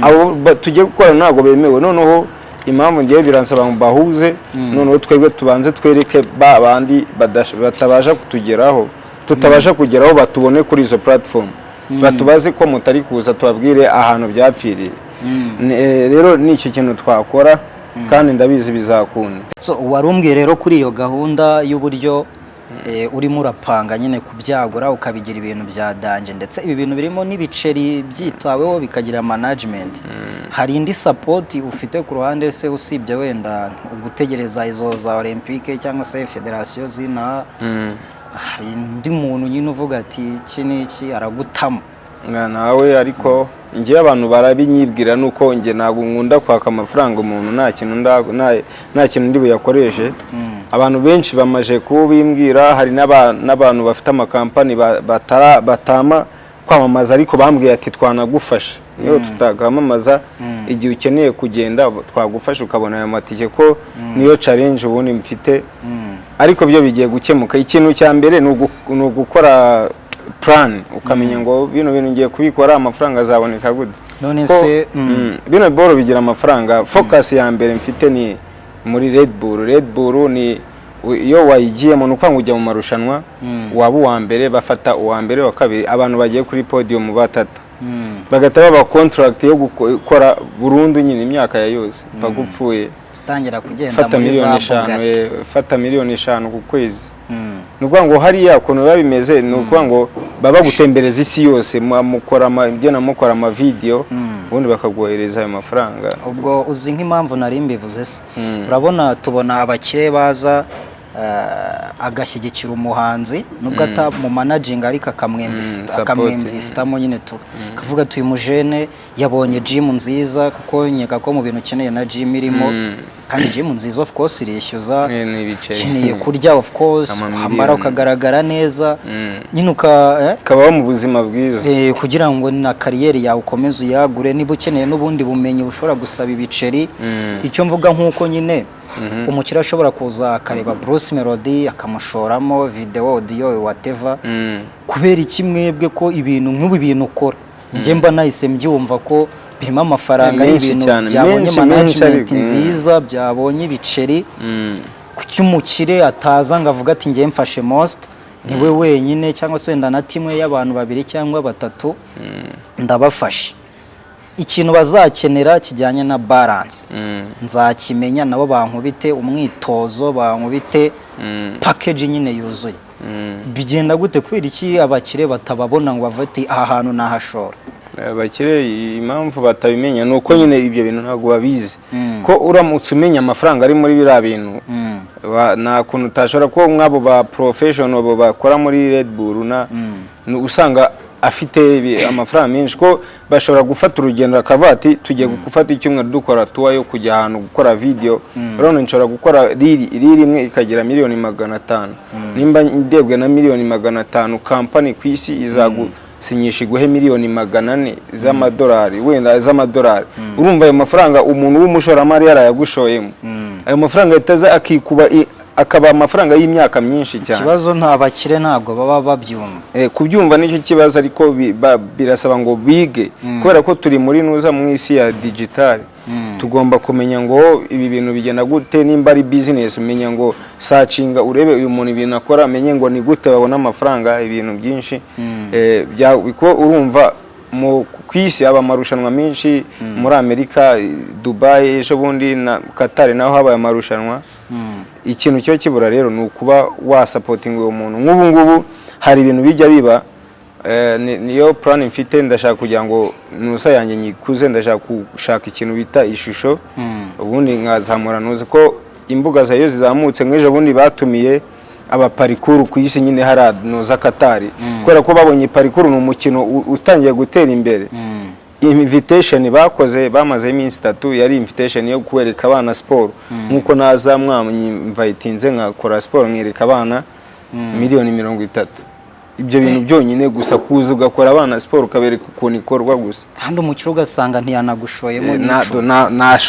abo tugiye gukora ntago bemewe noneho impamvu ngiye biransaba ngo bahuze noneho twebwe tubanze twereke ba bandi batabasha kutugeraho tutabasha kugeraho batubone kuri izo platform batubaze ko mutari kuza tubabwire ahantu byapfiriye rero ni icyo kintu twakora kandi ndabizi bizakunda so warumbwiye rero kuri iyo gahunda y'uburyo urimo urapanga nyine kubyagura ukabigira ibintu bya danje ndetse ibi bintu birimo n'ibiceri byitaweho bikagira management hari indi support ufite ku ruhande se usibye wenda gutegereza izo za Olympique cyangwa se federation zina hari undi muntu nyine uvuga ati iki n'iki aragutamo nawe ariko ngiye abantu barabinyibwira nuko nge ntabwo nkunda kwaka amafaranga umuntu nta kintu ndi buyakoreshe abantu benshi bamaje kubimbwira hari n'abantu bafite amakampani batama kwamamaza ariko bambwiye ati twanagufasha niyo tutakamamaza igihe ukeneye kugenda twagufasha ukabona ayo matike ko niyo challenge ubundi mfite ariko byo bigiye gukemuka ikintu cya mbere ni ugukora plan ukamenya ngo bino bintu ngiye kubikora amafaranga azaboneka gute none se bino boro bigira amafaranga focus ya mbere mfite ni muri Red Bull ni iyo wayigiyemo nuko ngo ujya mu marushanwa waba uwa mbere bafata uwa mbere wa kabiri abantu bagiye kuri podium batatu bagata baba contract yo gukora burundu nyine imyaka ya yose bagupfuye tangira kugenda muri za fata miliyoni 5 ku kwezi nuko ngo hariya ukuntu biba bimeze nuko ngo baba gutembereza isi yose mukora ama video ubundi bakagohereza ayo mafaranga ubwo uzi nk'impamvu nari mbivuze se urabona tubona abakire baza agashyigikira umuhanzi nubwo mu managing ariko akamwinvestamo nyine kavuga uyu mujene yabonye gym nziza kuko nyeka ko mu bintu ukeneye na gym irimo kandi gym nziza of course irishyuza ukeneye kurya of course kwambara ukagaragara neza nyine ukabaho mu buzima bwiza kugira ngo na kariyeri yawe ukomeze uyagure niba ukeneye n'ubundi bumenyi bushobora gusaba ibiceri icyo mvuga nk'uko nyine umukiriya ashobora kuza akareba Bruce Melody akamushoramo video audio whatever kubera ikimwebwe ko ibintu nk'ubu bintu ukora nje mba nahise mbyumva ko birimo amafaranga y'ibintu byabonye management nziza byabonye ibiceri kuki umukire ataza ngo avuga ati ngiye mfashe most niwe wenyine cyangwa se wenda na timwe y'abantu babiri cyangwa batatu ndabafashe ikintu bazakenera kijyanye na balance nzakimenya nabo bankubite umwitozo bankubite package nyine yuzuye bigenda gute kubera iki abakire batababona ngo bavati aha hantu nahashora abakire impamvu batabimenya nuko nyine ibyo bintu ntabwo babizi ko uramutse umenya amafaranga ari muri bira bintu na kuntu utashora ko mwabo ba professional bo bakora muri Red Bull usanga afite amafaranga menshi ko bashobora gufata urugendo akavuga ati tugiye gufata icyumweru dukora tuwa yo kujya ahantu gukora video rone nshobora gukora riri imwe ikagira 500,000 nimba ndebwe na 500,000 company ku isi izagusinyisha iguhe 400,000 z'amadolari wenda z'amadolari urumva ayo mafaranga umuntu w'umushoramari yarayagushoyemo ayo mafaranga yataza akikuba akaba amafaranga y'imyaka myinshi cyane. Ikibazo nta bakire ntabwo baba babyumva. Kubyumva nicyo kibazo, ariko birasaba ngo bige kubera ko turi muri nuza mu isi ya digital. Tugomba kumenya ngo ibi bintu bigenda gute, nimba ari business umenya ngo searchinga urebe uyu muntu ibintu akora, amenye ngo ni gute babona amafaranga, ibintu byinshi biko urumva mu kwisi aba marushanwa menshi muri Amerika, Dubai, ejo bundi na Qatar naho habaye amarushanwa. Ikintu cyo kibura rero ni ukuba wa supporting uwo muntu. Nk'ubu ngubu hari ibintu bijya biba, niyo plan mfite, ndashaka kugira ngo nusa yanjye nyikuze, ndashaka gushaka ikintu bita ishusho, ubundi nkazamura nuze ko imbuga zayo zizamutse. Nk'ejo bundi batumiye aba parikour ku isi nyine haranuza Qatar, kubera ko babonye parikour ni umukino utangiye gutera imbere. Invitation bakoze bamaze iminsi 3 yari invitation yo kwereka abana sport, nkuko naza mwamwinvitinze nkakora sport nkereka abana miliyoni 30. Ibyo bintu byonyine gusa kuza ugakora abana sport ukabereka ukuntu ikorwa gusa, kandi umukiro ugasanga ntiyanagushoyemo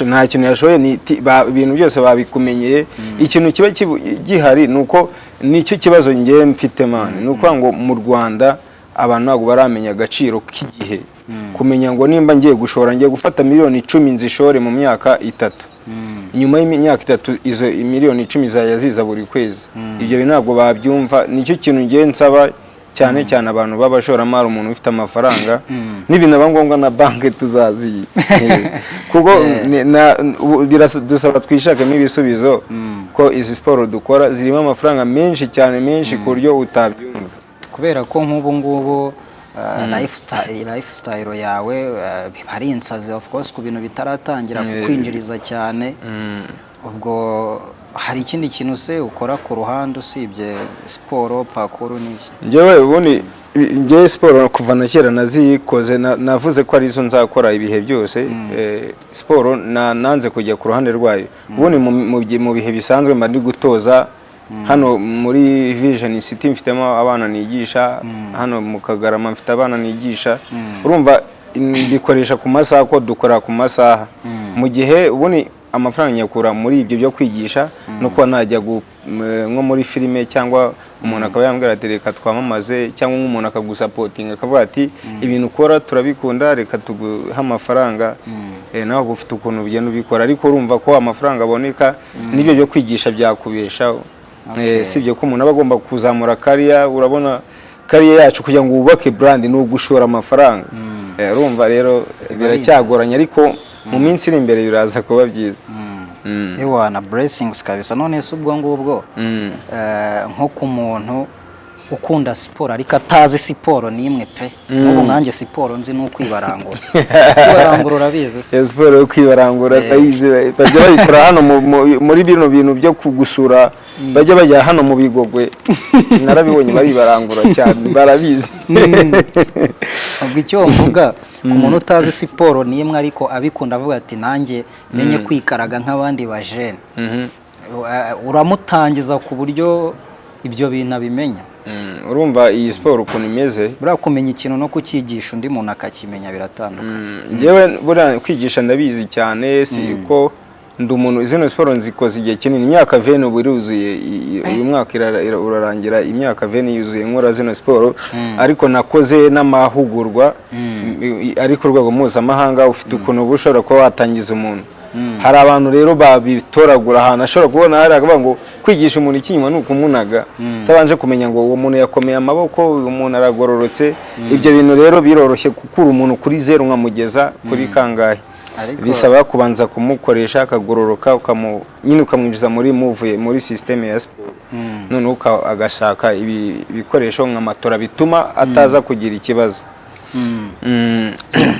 nta kintu yashoye, ni ibintu byose babikumenyeye. Ikintu kiba gihari nuko nicyo kibazo ngiye mfite mane, nuko ngo mu Rwanda abantu ntabwo baramenya agaciro k'igihe, kumenya ngo nimba ngiye gushora, ngiye gufata miliyoni 10 nzishore mu myaka 3, nyuma y'imyaka 3 izo miliyoni 10 zaya ziza buri kwezi. Ibyo bintu ntabwo babyumva. Nicyo kintu ngiye nsaba cyane cyane abantu babashoramari, umuntu ufite amafaranga n'ibintu abangombwa na banke tuzazi kuko dusaba twishakemo ibisubizo ko izi sport dukora zirimo amafaranga menshi cyane, menshi ku buryo utabyumva. Kubera ko nk'ubu ngubu lifestyle yawe bari insazi of course ku bintu bitaratangira kwinjiriza cyane. Ubwo hari ikindi kintu se ukora ku ruhande usibye sport parkour n'iki? Njyewe ubundi sport kuva na kera nazikoze, navuze ko ari zo nzakora ibihe byose. Sport nanze kujya ku ruhande rwayo. Ubundi mu bihe bisanzwe mba ndi gutoza hano muri Vision City, mfitemo abana nigisha, hano mu Kagarama mfite abana nigisha. Urumva bikoresha ku masaha, ko dukora ku masaha. Mu gihe ubundi amafaranga nyakura muri ibyo byo kwigisha no kuba najya nko muri filime, cyangwa umuntu akaba yambwira ati reka twamamaze, cyangwa umuntu akagusapotinga akavuga ati ibintu ukora turabikunda, reka tuguha amafaranga, nawe ufite ukuntu ugenda ubikora. Ariko urumva ko amafaranga aboneka n'ibyo byo kwigisha byakubeshaho. Sibyo ko umuntu aba agomba kuzamura kariya. Urabona kariya yacu kugira ngo wubake brand ni ugushora amafaranga. Urumva rero biracyagoranye, ariko mu minsi iri imbere biraza kuba byiza. Ewana blessings kabisa. None se ubwo ngubwo nko ku muntu ukunda siporo ariko atazi siporo nimwe pe, ubu nkanjye siporo nzi no kwibarangura. Kwibarangura urabizi se? Siporo yo kwibarangura tayizi bajya bayikora hano muri bino bintu byo kugusura, bajya hano mu Bigogwe, narabibonye baribarangura cyane, barabizi. Ubwo icyo mvuga ku muntu utazi siporo nimwe ariko abikunda avuga ati nanjye menye kwikaraga nk'abandi bajene, uramutangiza ku buryo ibyo bintu abimenya. Urumva iyi sport ukuntu imeze, buriya kumenya ikintu no kukigisha undi muntu akakimenya biratandukanye. Njyewe buriya kwigisha ndabizi cyane, si uko ndi umuntu izino sport nzikoze igihe kinini. Imyaka 20 ubu iruzuye, uyu mwaka urarangira imyaka 20 yuzuye nkora zino sport. Ariko nakoze n'amahugurwa ariko rwego mpuzamahanga, ufite ukuntu ubushobora kuba watangiza umuntu. Hari abantu rero babitoragura ahantu ashobora kubona hari akavuga ngo kwigisha umuntu ikinyuma ni ukumunaga, tabanje kumenya ngo uwo muntu yakomeye amaboko, uwo muntu aragororotse. Ibyo bintu rero biroroshye gukura umuntu kuri zero nkamugeza kuri kangahe. Bisaba kubanza kumukoresha akagororoka, nyine ukamwinjiza muri system ya sport. None agashaka ibikoresho nk'amatora bituma ataza kugira ikibazo.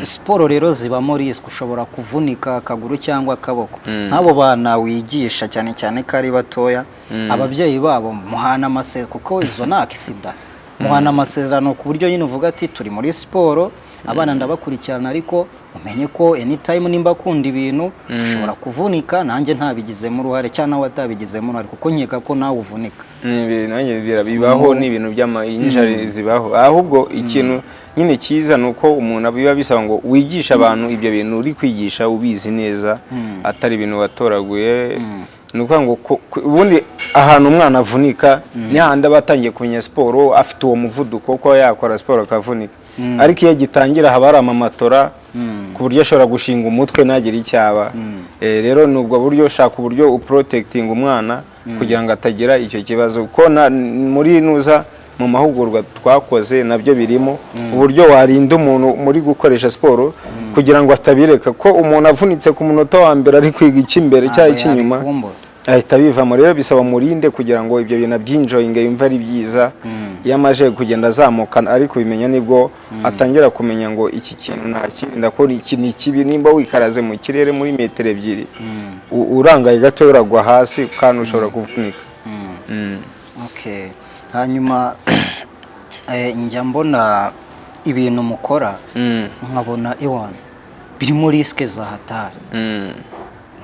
Siporo rero zibamo risk, ushobora kuvunika akaguru cyangwa akaboko. Nk'abo bana wigisha cyane cyane kari batoya, ababyeyi babo muhana amasezerano, kuko izo nta accident, muhana amasezerano ku buryo nyine uvuga ati turi muri siporo, abana ndabakurikirana, ariko umenye ko anytime nimba akunda ibintu ushobora kuvunika, nanjye ntabigizemo uruhare cyangwa watabigizemo uruhare, kuko nkeka ko nawe uvunika. Nanjye bibaho n'ibintu by'ama-injury zibaho. Ahubwo ikintu nyine cyiza nuko umuntu biba bisaba ngo wigisha abantu ibyo bintu uri kwigisha ubizi neza, atari ibintu watoraguye. ni ukuvuga ngo ubundi ahantu umwana avunika ni hahandi aba atangiye kumenya siporo afite uwo muvuduko ko yakora siporo akavunika ariko iyo gitangira haba hari amamatora ku buryo ashobora gushinga umutwe ntagire icyaba rero ni ubwo buryo ushaka uburyo uprotecting umwana kugira ngo atagira icyo kibazo ko muri nuza mu mahugurwa twakoze nabyo birimo uburyo warinda umuntu muri gukoresha siporo kugira ngo atabireka ko umuntu avunitse ku munota wa mbere ari kwiga icy'imbere cyangwa icy'inyuma ahita bivamo rero bisaba murinde kugira ngo ibyo bintu byinjoyinga yumva ari byiza iyo amaje kugenda azamuka ariko bimenya nibwo atangira kumenya ngo iki kintu ntakirinda ko iki ni kibi nimba wikaraze mu kirere muri metero 2 urangaye gato uragwa hasi kandi ushobora kuvunika. Okay, hanyuma njya mbona ibintu mukora nkabona iwana birimo riske za hatari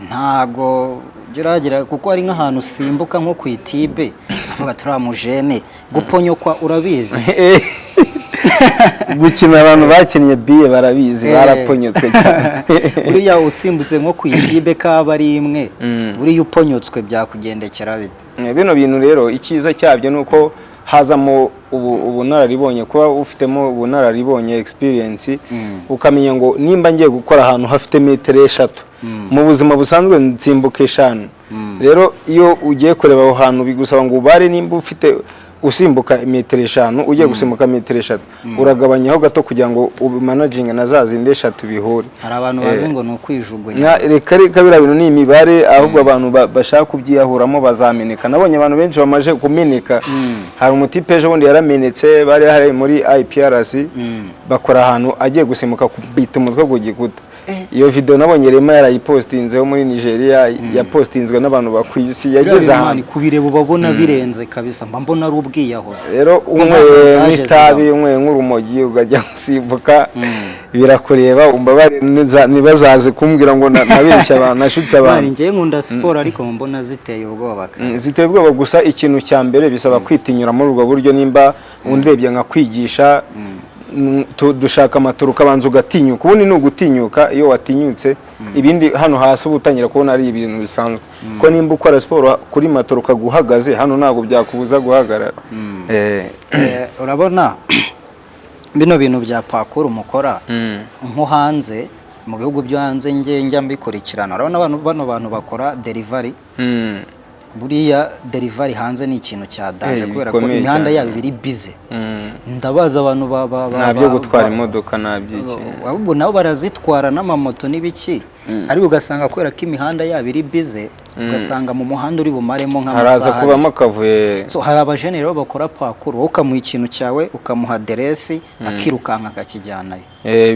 ntago geragira kuko ari nk'ahantu usimbuka nko ku itibe avuga turamujene guponyokwa urabizi gukina abantu bakinnye biye barabizi baraponyotse cyane buriya usimbutse nko ku itibe kaba ari imwe buriya uponyotswe byakugendekera bite bino bintu rero icyiza cyabyo nuko hazamo ubunararibonye kuba ufitemo ubunararibonye experience ukamenya ngo nimba ngiye gukora ahantu hafite metero 3 mu buzima busanzwe nsimbuke 5 rero iyo ugiye kureba aho hantu bigusaba ngo ubare nimba ufite usimbuka metero 5 ugiye gusimbuka metero 3 uragabanyaho gato kugira ngo ubimanaginga na zazinde 3 bihure. Hari abantu bazi ngo no kwijugunya reka bira bintu ni imibare ahubwo abantu bashaka kubyiyahuramo bazameneka nabonye abantu benshi bamaje kumeneka hari umutipe ejo bundi yaramenetse bari hari muri IPRC bakora ahantu agiye gusimbuka kubita umutwe ku gikuta iyo video nabonye Rema yarayipostinzeho muri Nigeria yapostinzwe n'abantu bakwisi yageze ahantu kubireba babona birenze kabisa mbona ari ubwiyahoze rero umwe nitabi umwe nk'urumogi ugajya gusimbuka birakureba umbabare nibazaze kumbwira ngo nabirishya abantu nashutse abantu ngiye nkunda siporo ariko mbona ziteye ubwoba ziteye ubwoba gusa ikintu cya mbere bisaba kwitinyura muri ubwo buryo nimba undebye nka kwigisha dushaka amaturu kabanza ugatinyuka ubundi ni ugutinyuka iyo watinyutse ibindi hano hasi ubutangira kubona ari ibintu bisanzwe ko nimba ukora siporo kuri maturu ukaguhagaze hano ntabwo byakubuza guhagarara urabona bino bintu bya parkour mukora nko hanze mu bihugu byo hanze njya mbikurikirana urabona bano bantu bakora delivery buriya delivery hanze ni ikintu cya daje kubera ko imihanda yabo biri busy ndabaza abantu nabyo gutwara imodoka nabyiki ahubwo nabo barazitwara n'amamoto n'ibiki ariko ugasanga kubera ko imihanda yabo iri busy ugasanga mu muhanda uri bumaremo nk'amasaha haraza kubamo akavuye so hari abajenero bakora parkour ukamuha ikintu cyawe ukamuha aderesi akirukanka akakijyanayo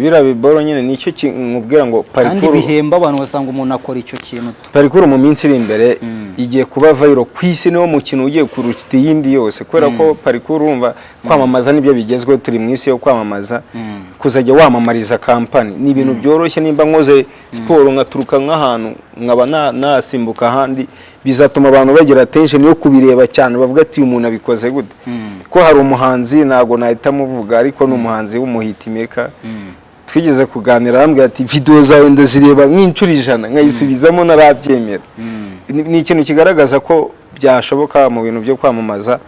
bira biboro nyine nicyo nkubwira ngo parkour kandi bihemba abantu basanga umuntu akora icyo kintu parkour mu minsi iri imbere igiye kuba viral kwisi niwo mukino ugiye kuruta iyindi yose kubera ko parkour urumva kwamamaza nibyo bigezweho turi mu isi yo kwamamaza kuzajya wamamariza kampani ni ibintu byoroshye nimba nkoze siporo ngaturuka nk'ahantu nkaba nasimbuka ahandi bizatuma abantu bagira attention yo kubireba cyane bavuga ati uyu muntu abikoze gute ko hari umuhanzi ntago nahita muvuga ariko n'umuhanzi w'umuhitimeka twigeze kuganira arambwira ati video zawe ndazireba nk'inshuro 100 nkayisubizamo narabyemera ni ikintu kigaragaza ko byashoboka mu bintu byo kwamamaza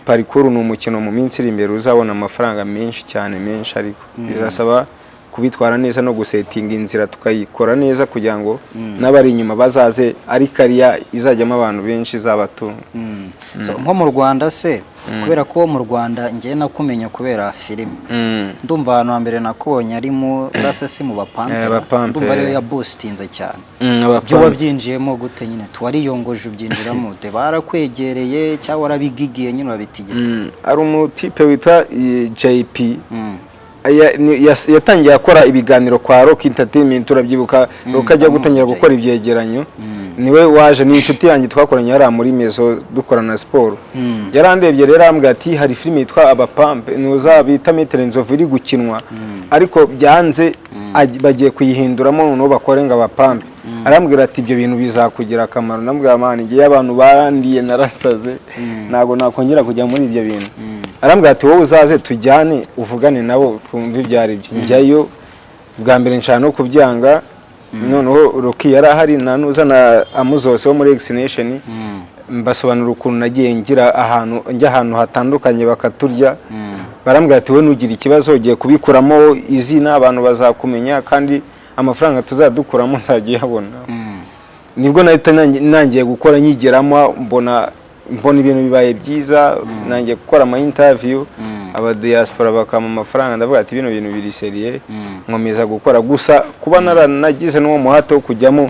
parkour ni umukino mu minsi iri imbere uzabona amafaranga menshi cyane menshi ariko birasaba kubitwara neza no gusetinga inzira tukayikora neza kugira ngo n'abari inyuma bazaze ari kariya izajyamo abantu benshi zabatunga nko mu Rwanda se kubera ko mu Rwanda ngiye nakumenya kubera filime ndumva ahantu hambere nakubonye ari mu rasasi mu bapampe ndumva ariyo ya boostinze cyane byo wabyinjiyemo gute nyine twariyongoje ubyinjiramo de barakwegereye cyangwa warabigigiye nyine wabitigita ari umutipe wita JP yatangiye akora ibiganiro kwa Rock Entertainment urabyibuka Rock ajya gutangira gukora ibyegeranyo niwe waje ni inshuti yanjye twakoranye yari muri mezo dukorana siporo yarandebye rero ambwira ati hari filime yitwa Abapampe nuzabita Metere Nzovu iri gukinwa ariko byanze bagiye kuyihinduramo noneho bakore ngo Abapampe arambwira ati ibyo bintu bizakugira akamaro nambwira amani ngiye abantu barandiye narasaze nago nakongera kujya muri ibyo bintu arambwira ati wowe uzaze tujyane uvugane nabo twumve ibyari byo njyayo bwa mbere nshaka no kubyanga noneho Rocky yari ahari na Amuzose wo muri X Nation mbasobanura ukuntu nagiye njya ahantu hatandukanye bakaturya barambwira ati we nugira ikibazo ugiye kubikuramo izina abantu bazakumenya kandi amafaranga tuzadukuramo nzagiye habona nibwo nahita nangiye gukora nyigeramo mbona ibintu bibaye byiza nangiye gukora ama interview aba diaspora bakama amafaranga ndavuga ati bino bintu biri seriye nkomeza gukora gusa kuba naranagize n'uwo muhato wo kujyamo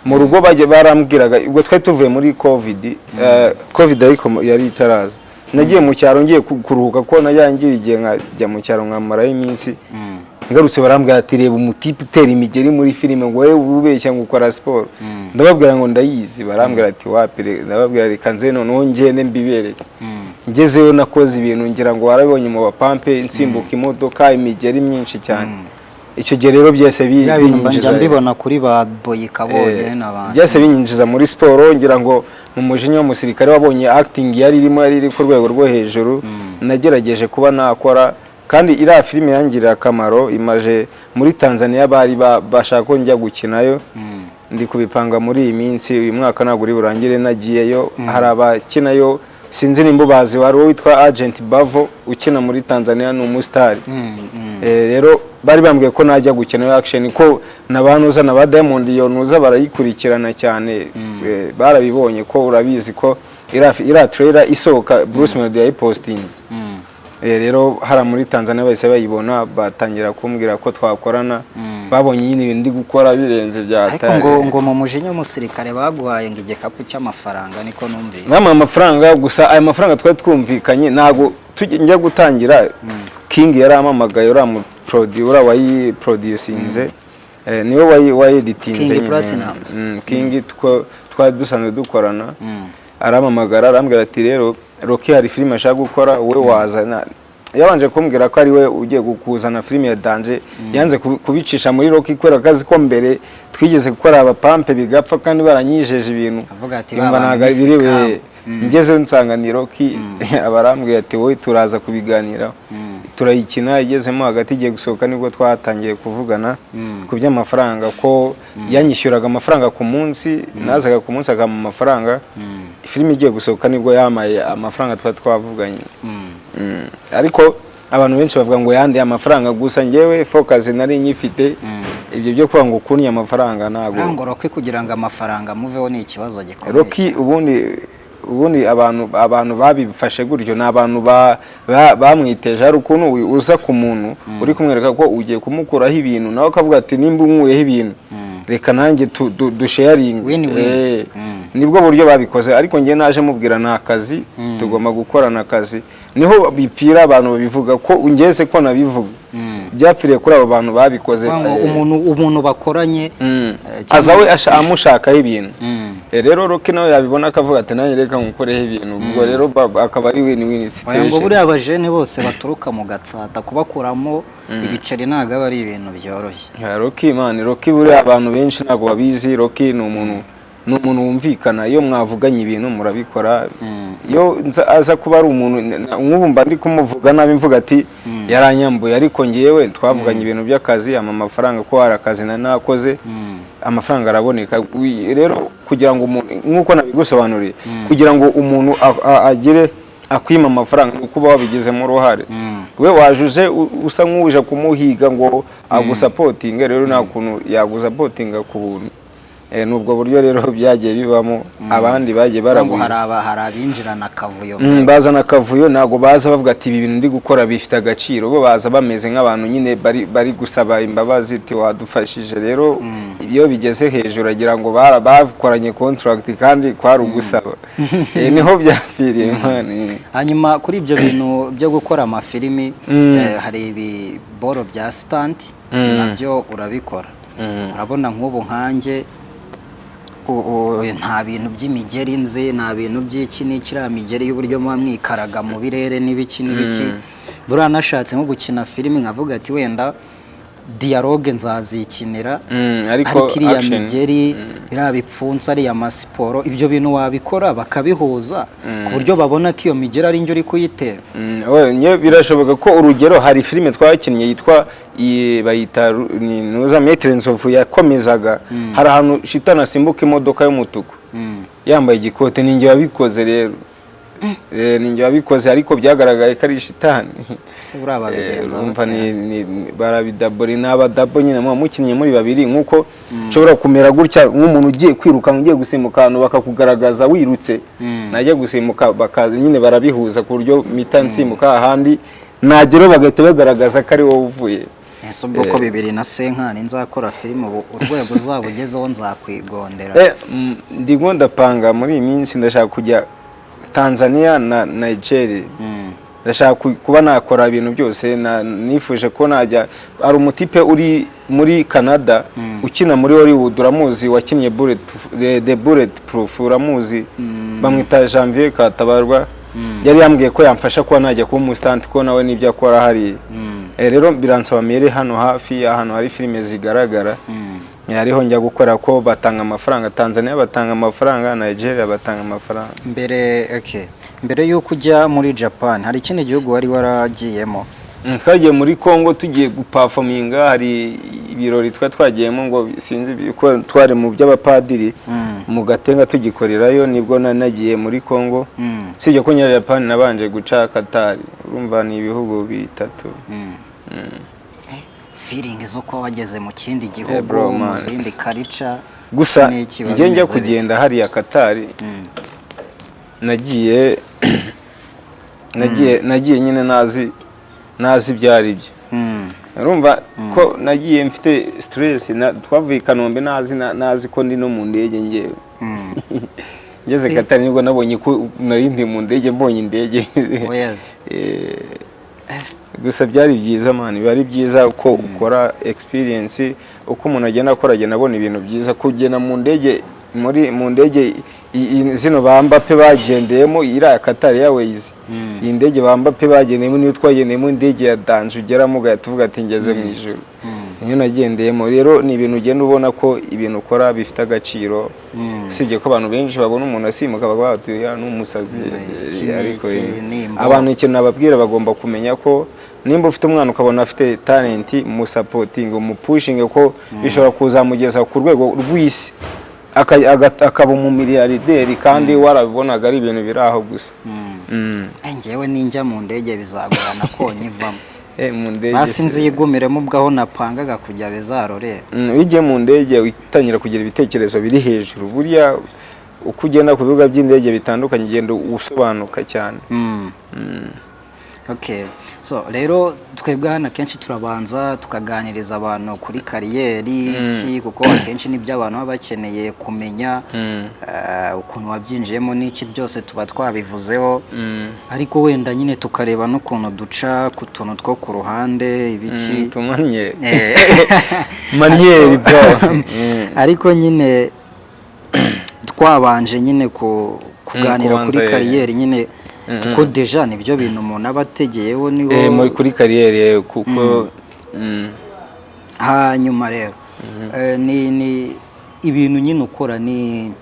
mu rugo baje barambwiraga ubwo twari tuvuye muri covid ariko yari itaraza nagiye mu cyaro ngiye kuruhuka ko nayangira igihe nkajya mu cyaro nkamarayo iminsi ngarutse barambwira ati reba umutipe utera imigeri muri filime ngo wewe ubeshya ngo ukora siporo ndababwira ngo ndayizi barambwira ati wapire ndababwira reka nze noneho ngende mbibereke ngezeyo nakoze ibintu ngira ngo warabonye mu bapampe nsimbuka imodoka imigeri myinshi cyane icyo gihe rero byose binyinjiza mbibona kuri ba boyi kabonye n'abandi byose binyinjiza muri siporo ngira ngo mu mujinya w'umusirikare wabonye acting yari iri ku rwego rwo hejuru nagerageje kuba nakora kandi iriya filime yangirira akamaro imaje muri Tanzania bari bashaka ko njya gukinayo ndi kubipanga muri iyi minsi uyu mwaka ntabwo uri burangire nagiyeyo hari abakinayo sinzi nimba bazi wari witwa Agent Bavo ukina muri Tanzania ni umustar rero bari bambwiye ko najya gukina action ko nabanuza na ba Diamond yonuza barayikurikirana cyane barabibonye ko urabizi ko ira trailer isohoka Bruce Melody yayipostinze rero hara muri Tanzania bahise bayibona batangira kumbwira ko twakorana babonye nyine ibindi gukora birenze byataye ariko ngo mu mujinya w'umusirikare baguhaye ngo igikapu cy'amafaranga niko numvise nama amafaranga gusa aya mafaranga twari twumvikanye ntago njya gutangira King yari amamagaye ura mu producer wayiproducinze niwe wayeditinze King twari dusanzwe dukorana aramamagara arambwira ati rero Rocky hari filime ashaka gukora we wazana yabanje kumbwira ko ari we ugiye gukuzana filime ya Danger yanze kubicisha muri Rocky kwera kazi ko mbere twigeze gukora abapampe bigapfa kandi baranyijeje ibintu yumva naga biriwe ngeze nsanga ni Rocky abarambwiye ati wowe turaza kubiganira turayikina igezemo hagati igiye gusohoka nibwo twatangiye kuvugana ku by'amafaranga ko yanyishyuraga amafaranga ku munsi nazaga ku munsi akama amafaranga filime igiye gusohoka nibwo yamaye amafaranga twavuganye ariko abantu benshi bavuga ngo yandi amafaranga gusa ngewe focus nari nyifite ibyo byo kuvuga ngo kunye amafaranga ntago ngo Rocky kugira ngo amafaranga muveho ni ikibazo gikomeye Rocky ubundi abantu babifashe gutyo n'abantu bamwiteje ari ukuntu uza ku muntu uri kumwereka ko ugiye kumukuraho ibintu nawe akavuga ati nimba umwuyeho ibintu reka nanjye dusharing nibwo buryo babikoze ariko ngiye naje mubwira nta kazi tugomba gukorana akazi niho bipfira abantu babivuga ko ungeze ko nabivuga byapfiriye kuri abo bantu babikoze umuntu bakoranye azawe amushakaho ibintu rero Rocky nawe yabibona akavuga ati nanjye reka ngukoreho ibintu ubwo rero akaba ari win-win situation ngo buri abajene bose baturuka mu Gatsata kubakuramo ibiceri ntago aba ari ibintu byoroshye Rocky buri abantu benshi ntago babizi Rocky ni umuntu wumvikana iyo mwavuganye ibintu murabikora iyo aza kuba ari umuntu nk'ubumba ndi kumuvuga nabi mvuga ati yaranyambuye ariko ngiyewe twavuganye ibintu by'akazi amafaranga ko hari akazi nakoze amafaranga araboneka rero kugira ngo nk'uko nabigusobanuriye kugira ngo umuntu agire akwima amafaranga kuba wabigezemo uruhare we wajuje usa nk'uje kumuhiga ngo agusapotinga rero nta kuntu yagusapotinga ku buntu nubwo buryo rero byagiye bibamo abandi bagiye baraguha hari abinjirana akavuyo bazana akavuyo ntago baza bavuga ati ibi bintu ndi gukora bifite agaciro bo baza bameze nk'abantu nyine bari gusaba imbabazi ati wadufashije rero iyo bigeze hejuru agira ngo bakoranye contract kandi kwari ugusaba niho byapfiriye hanyuma kuri ibyo bintu byo gukora amafilimi hari ibiboro bya stunt nabyo urabikora urabona nk'ubu nkanjye nta bintu by'imigeri nze nta bintu by'iki n'ikiriya migeri y'uburyo muba mwikaraga mu birere n'ibiki buriya nashatse nko gukina filimi nkavuga ati wenda dialogue nzazikinira ariko iriya migeri biriya bipfunsi ariya masiporo ibyo bintu wabikora bakabihuza ku buryo babona ko iyo migeri ari njye uri kuyitera birashoboka ko urugero hari filime twakinnye yitwa bayita ni nuza metre nzovu yakomezaga hari ahantu shitani asimbuka imodoka y'umutuku yambaye igikote ninjye wabikoze rero ninjye wabikoze ariko byagaragaye ko ari shitani se buraba bigenza umva ni barabidabori n'abadabo nyine mukinnye muri babiri nkuko nshobora kumera gutya nk'umuntu ugiye kwiruka ugiye gusimbuka ahantu bakakugaragaza wirutse najya gusimbuka bakaza nyine barabihuza ku buryo mita nsimbuka ahandi nagero bagahita bagaragaza ko ari wowe uvuye ese ubwo ko bibiri na senkani nzakora filime urwego uzabugezeho nzakwigondera ndimo ndapanga muri iyi minsi ndashaka kujya Tanzania na Nigeria ndashaka kuba nakora ibintu byose nifuje ko najya ari umutipe uri muri Canada ukina muri Hollywood uramuzi wakinnye The Bulletproof uramuzi bamwita Janvier Katabarwa yari yambwiye ko yamfasha kuba najya kuba umustanti ko nawe nibyo akora hari rero biransaba mere hano hafi ahantu hari filime zigaragara ariho njya gukora ko batanga amafaranga Tanzania batanga amafaranga Nigeria batanga amafaranga mbere yuko ujya muri Japan hari ikindi gihugu wari waragiyemo twagiye muri Congo tugiye guperforminga hari ibirori twagiyemo ngo sinzi ko tware mu by'abapadiri mu Gatenga tugikorerayo nibwo nagiye muri Congo sibyo ko nya Japan nabanje guca Qatar urumva ni ibihugu bitatu feeling zuko wageze mu kindi gihugu mu zindi culture gusa njya kugenda hari ya Qatar nagiye nyine nazi byari byo urumva ko nagiye mfite stress twavuye Kanombe nazi ko ndi no mu ndege ngewe ngeze Qatar nibwo nabonye ko nari ndi mu ndege mbonye indege gusa byari byiza man bari byiza uko ukora experience uko umuntu agenda akora agenda abona ibintu byiza kugena mu ndege mu ndege zino Mbappe bagendeyemo ira Qatar Airways iyi ndege Mbappe bagendeyemo niyo twagendeyemo indege ya Danje ugeramo ugahita ati ngeze mu ijuru niyo nagendeyemo rero ni ibintu ugenda ubona ko ibintu ukora bifite agaciro sibye ko abantu benshi babona umuntu asimuka bagwatuye n'umusazi ariko abantu ikintu nababwira bagomba kumenya ko nimba ufite umwana ukabona afite talent mu supporting mu pushing ko bishobora kuzamugeza ku rwego rw'isi akaba umumiliyarderi kandi warabibonaga ari ibintu biraho gusa ngewe ninjya mu ndege bizagorana ko nyivamo mu ndege basi nzigumiremo ubwaho napangaga kujya bizarorera ujye mu ndege utangira kugira ibitekerezo biri hejuru burya uko ugenda ku bibuga by'indege bitandukanye ugenda usobanuka cyane so rero twebwe hano akenshi turabanza tukaganiriza abantu kuri kariyeri iki kuko akenshi nibyo abantu baba bakeneye kumenya ukuntu wabyinjiyemo n'iki byose tuba twabivuzeho ariko wenda nyine tukareba n'ukuntu duca ku tuntu two ku ruhande ibiki maniyeri ariko nyine twabanje nyine kuganira kuri kariyeri nyine kuko deja nibyo bintu umuntu aba ategeyeho niho muri kuri kariyeri kuko hanyuma rero ni ibintu nyine ukora ni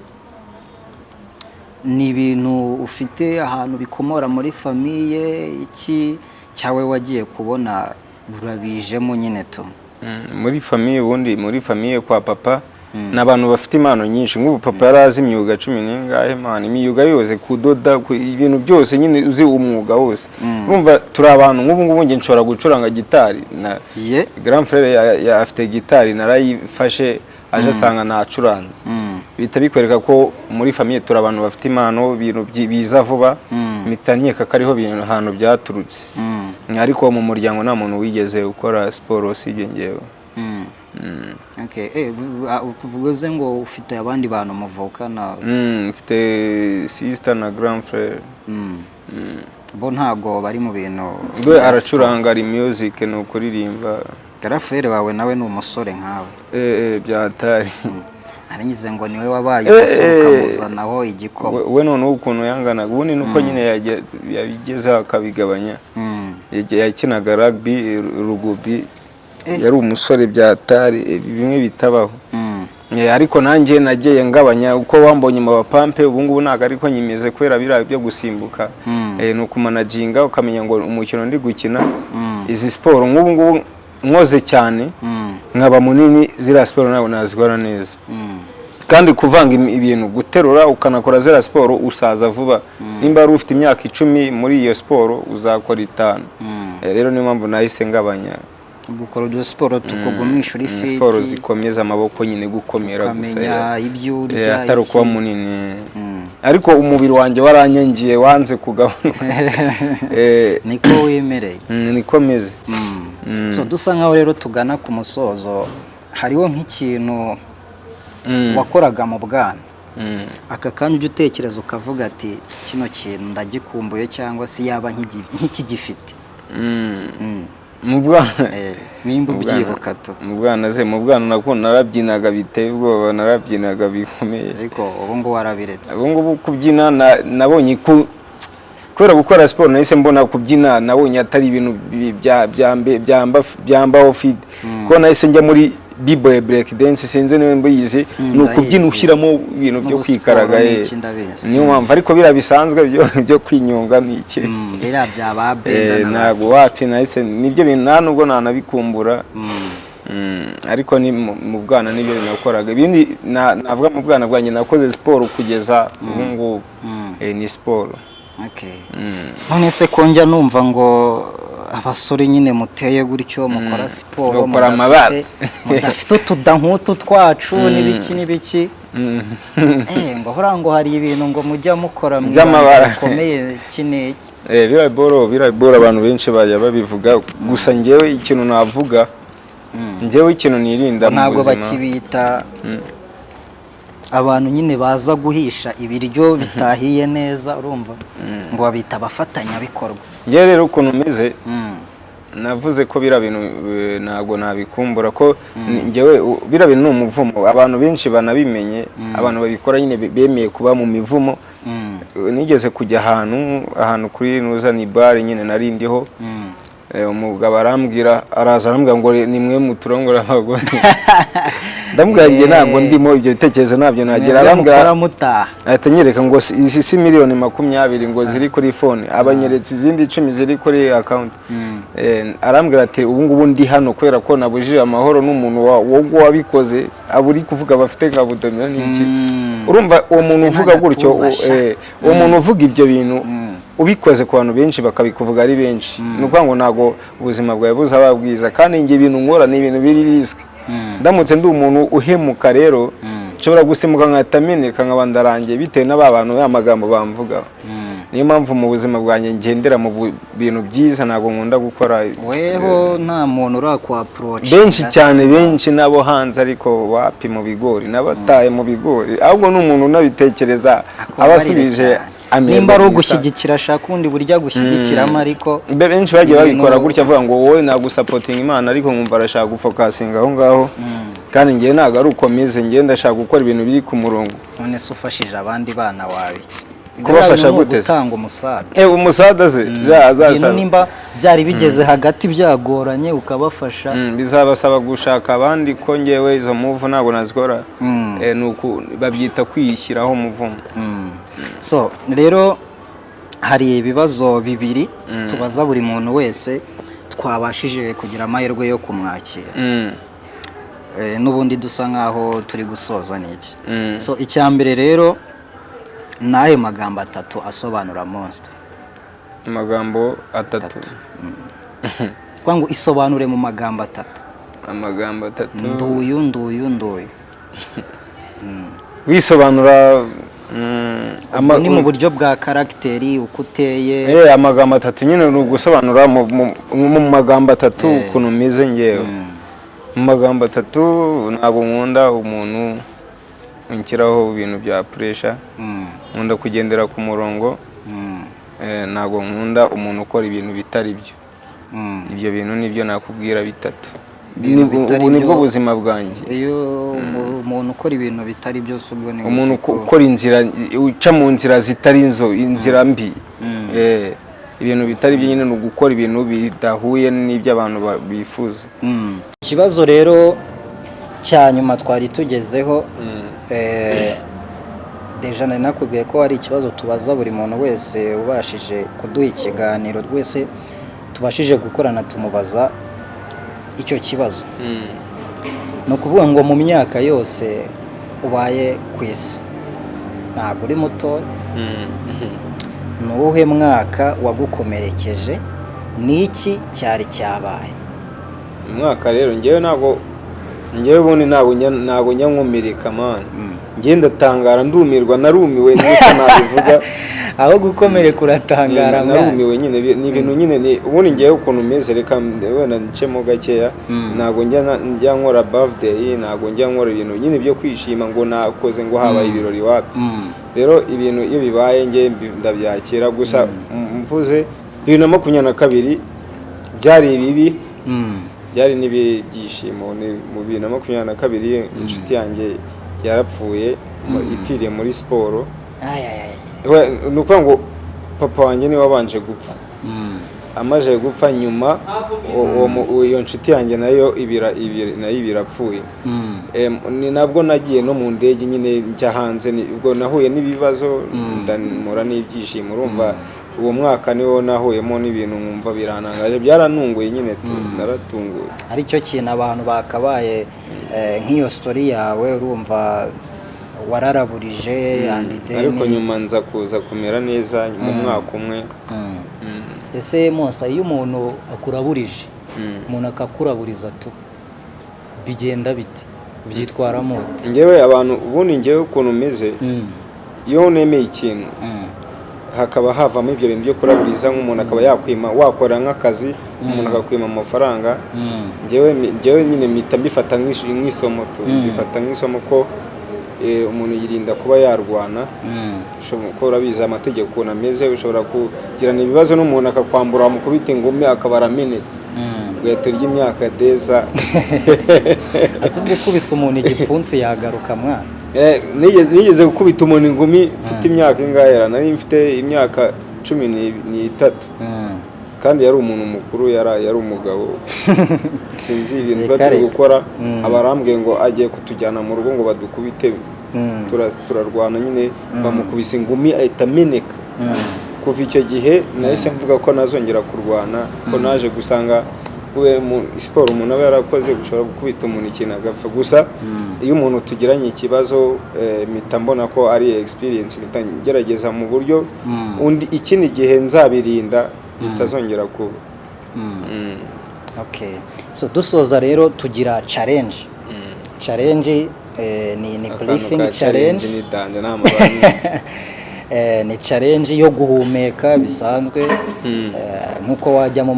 ibintu ufite ahantu bikomora muri famiye iki cyawe wagiye kubona burabijemo nyine tu muri famiye ubundi muri famiye kwa papa n'abantu bafite impano nyinshi nk'ubu papa yarazi imyuga 10 n'ingahe man imyuga yose kudoda ibintu byose nyine uzi umwuga wose urumva turi abantu nk'ubu nge nshobora gucuranga gitari na grand frère afite gitari narayifashe aje asanga nacuranze bita bikwereka ko muri famiye turi abantu bafite impano ibintu biza vuba mitanyeka kariho bintu ahantu byaturutse ariko mu muryango nta muntu wigeze ukora sport usibye ngewe kuvuze ngo ufite abandi bantu muvukana mfite sister na grand frère bo ntago bari mu bintu we aracuranga ari music no kuririmba grand frère wawe nawe ni umusore nkawe byatari arangize ngo niwe wabaye usohoka muzanaho igikoma we none ukuntu yangana ubundi nuko nyine yabigeza akabigabanya yakinaga rugby rugubi yari umusore byatari bimwe bitabaho ariko nanjye nagiye ngabanya uko wambonye mu bapampe ubu ngubu naga ariko nyimeze kwera bira byo gusimbuka nuko managinga ukamenya ngo umukino ndi gukina izi sport ngubu nkoze cyane nkaba munini ziriya siporo ntabwo nazikora neza kandi kuvanga ibintu guterura ukanakora ziriya siporo usaza vuba nimba wari ufite imyaka 10 muri iyo siporo uzakora 5 rero niyo mpamvu nahise ngabanya gukora ibyo siporo tukugumisha uri fit siporo zikomeza amaboko nyine gukomera gusa ibyo urya atari ukuba munini ariko umubiri wanjye waranyangiye wanze kugabanuka niko wemereye niko meze so dusa nkaho rero tugana ku musozo hariho nk'ikintu wakoraga mu bwana aka kanya ujya utekereza ukavuga ati kino kintu ndagikumbuye cyangwa se yaba nk'ikigifite mu bwana nimba ubyibuka to mu bwana nakunda narabyinaga biteye ubwoba narabyinaga bikomeye ariko ubu ngubu warabiretse ubu ngubu kubyina nabonye kubera gukora siporo nahise mbona kubyina nabonye atari ibintu byambaho fit kuko nahise njya muri b-boy break dance sinze niwe mbiyizi ni ukubyina ushyiramo ibintu byo kwikaraga niyo mpamvu ariko bira bisanzwe byo kwinyonga n'iki bira byaba benda ntabwo wapi nahise nibyo bintu nta nubwo nanabikumbura ariko ni mu bwana nibyo binakoraga ibindi navuga mu bwana bwanjye nakoze siporo kugeza ubu ngubu ni siporo none se ko njya numva ngo abasore nyine muteye gutyo mukora siporo mudafite utuda nk'utu twacu n'ibiki ngo hora ngo hari ibintu ngo mujya mukora by'amabara bikomeye kineki biraboro abantu benshi bajya babivuga gusa njyewe ikintu navuga njyewe ikintu nirinda mu buzima ntabwo bakibita abantu nyine baza guhisha ibiryo bitahiye neza urumva ngo babita abafatanyabikorwa njye rero ukuntu meze navuze ko bira bintu ntabwo nabikumbura ko njyewe bira bintu n'umuvumo abantu benshi banabimenye abantu babikora nyine bemeye kuba mu mivumo nigeze kujya ahantu kuri nuzani bar nyine narindiho umugabo araza ngo ni mwe muturongora abagore ndamubwira nge ntabwo ndimo ibyo bitekerezo ntabyo nagira arambwira atanyereka ngo izi si miliyoni 20 ngo ziri kuri phone abanyeretse izindi 10 ziri kuri account arambwira ati ubu ngubu ndi hano kwera ko nabujije amahoro n'umuntu wabikoze aburi kuvuga bafite ngabudomira n'iki urumva uwo muntu uvuga gutyo uwo muntu uvuga ibyo bintu ubikoze ku bantu benshi bakabikuvuga ari benshi nuko ngo nago ubuzima bwawe buzaba bwiza kandi nge ibintu nkora ni ibintu biri risk ndamutse ndi umuntu uhemuka rero nshobora gusimuka nkatameneka nkabandarangiye bitewe n'abantu y'amagambo bamvuga niyo mpamvu mu buzima bwanjye ngendera mu bintu byiza ntabwo nkunda gukora weho nta muntu urakwa approach benshi cyane benshi nabo hanze ariko wapi mu bigori nabataye mu bigori ahubwo n'umuntu unabitekereza abasubije nimba ari ugushyigikira ashaka undi burya gushyigikiramo ariko benshi bagiye babikora gutya avuga ngo wowe nagusapotinga Imana ariko nkumva arashaka gufokasinga aho ngaho kandi ngiye ntabwo ari uko meze ngiye ndashaka gukora ibintu biri ku murongo none se ufashije abandi bana wawe iki kubafasha guteza gutanga umusada umusada se azasaba nimba byari bigeze hagati byagoranye ukabafasha bizabasaba gushaka abandi ko ngewe izo move ntabwo nazikora nuko babyita kwiyishyiraho muvumo so rero hari ibibazo bibiri tubaza buri muntu wese twabashije kugira amahirwe yo kumwakira n'ubundi dusa nkaho turi gusoza n'iki so icyambere rero nayo magambo 3 asobanura Monster amagambo 3 kwangu isobanure mu magambo 3 amagambo 3 nduyu wisobanura ni mu buryo bwa karakteri uko uteye amagambo 3 nyine ni ugusobanura mu magambo 3 ukuntu meze ngewe mu magambo 3 ntabwo nkunda umuntu unshyiraho ibintu bya pressure nkunda kugendera ku murongo ntabwo nkunda umuntu ukora ibintu bitari byo ibyo bintu nibyo nakubwira 3 nibwo buzima bwanjye iyo umuntu ukora ibintu bitari byo ubwo ni umuntu ukora inzira uca mu nzira zitari inzira mbi ibintu bitari byo nyine no gukora ibintu bidahuye n'ibyo abantu bifuza ikibazo rero cya nyuma twari tugezeho deja nari nakubwiye ko hari ikibazo tubaza buri muntu wese ubashije kuduha ikiganiro wese tubashije gukorana tumubaza icyo kibazo ni ukuvuga ngo mu myaka yose ubaye ku isi ntabwo uri mutoya, ni uwuhe mwaka wagukomerekeje, ni iki cyari cyabaye? umwaka rero njyewe ubundi ntabwo njya nkomereka mani, njye ndatangara ndumirwa, narumiwe niko nabivuga. Aho gukomereka uratangara narumiwe nyine, ni ibintu nyine ubundi njyewe ukuntu umeze, reka wenda ncemo gakeya. Ntabwo njya nkora birthday, ntabwo njya nkora ibintu nyine byo kwishima ngo nakoze ngo habaye ibirori wapi. Rero ibintu iyo bibaye njye ndabyakira, gusa mvuze 2022 byari ibibi, byari n'ibyishimo. Mu 2022 inshuti yanjye yarapfuye, ipfiriye muri siporo. Ni ukuvuga ngo papa wanjye niwe wabanje gupfa, amaze gupfa nyuma iyo nshuti yanjye nayo birapfuye. Ni nabwo nagiye no mu ndege nyine njya hanze, ubwo nahuye n'ibibazo ndamura n'ibyishimo. Urumva uwo mwaka niwo nahuyemo n'ibintu nkumva biranangaje, byaranunguye nyine, naratunguye. Ari cyo kintu abantu bakabaye nk'iyo story yawe, urumva wararaburije andide, ariko nyuma nza kuza kumera neza mu mwaka umwe. Ese Monster, iyo umuntu akuraburije, umuntu akakuraburiza tu, bigenda bite, byitwaramo? Njyewe abantu ubundi njyewe ukuntu umeze, iyo nemeye ikintu hakaba havamo ibyo bintu byo kuraburiza, nk'umuntu akaba yakwima, wakora nk'akazi umuntu akakwima amafaranga, njyewe nyine mpita mbifata nk'isomo tu, mbifata nk'isomo ko umuntu yirinda kuba yarwana. Ushobora urabizi amategeko ukuntu ameze, ushobora kugirana ibibazo n'umuntu akakwambura, wamukubita ingumi akaba aramenetse, ugahita urya imyaka deza. Asubwe kubisa umuntu igipfunsi yagaruka mwana. Nigeze gukubita umuntu ingumi mfite imyaka ingahe, nari mfite imyaka 13, kandi yari umuntu mukuru, yari umugabo. Sinzi ibintu bari gukora, abarambwiye ngo agiye kutujyana mu rugo ngo badukubite, turarwana nyine, bamukubise ingumi ahita ameneka. Kuva icyo gihe nahise mvuga ko nazongera kurwana, ko naje gusanga siporo umuntu aba yarakoze, gushobora gukubita umuntu ikintu agapfa. Gusa iyo umuntu tugiranye ikibazo, mpita mbona ko ari experience, mpita ngerageza mu buryo undi ikindi gihe nzabirinda bitazongera kuba. Okay, so dusoza rero tugira challenge. Challenge ni briefing challenge, ni danje n'amabanga. Ni challenge yo guhumeka bisanzwe, nkuko wajya mu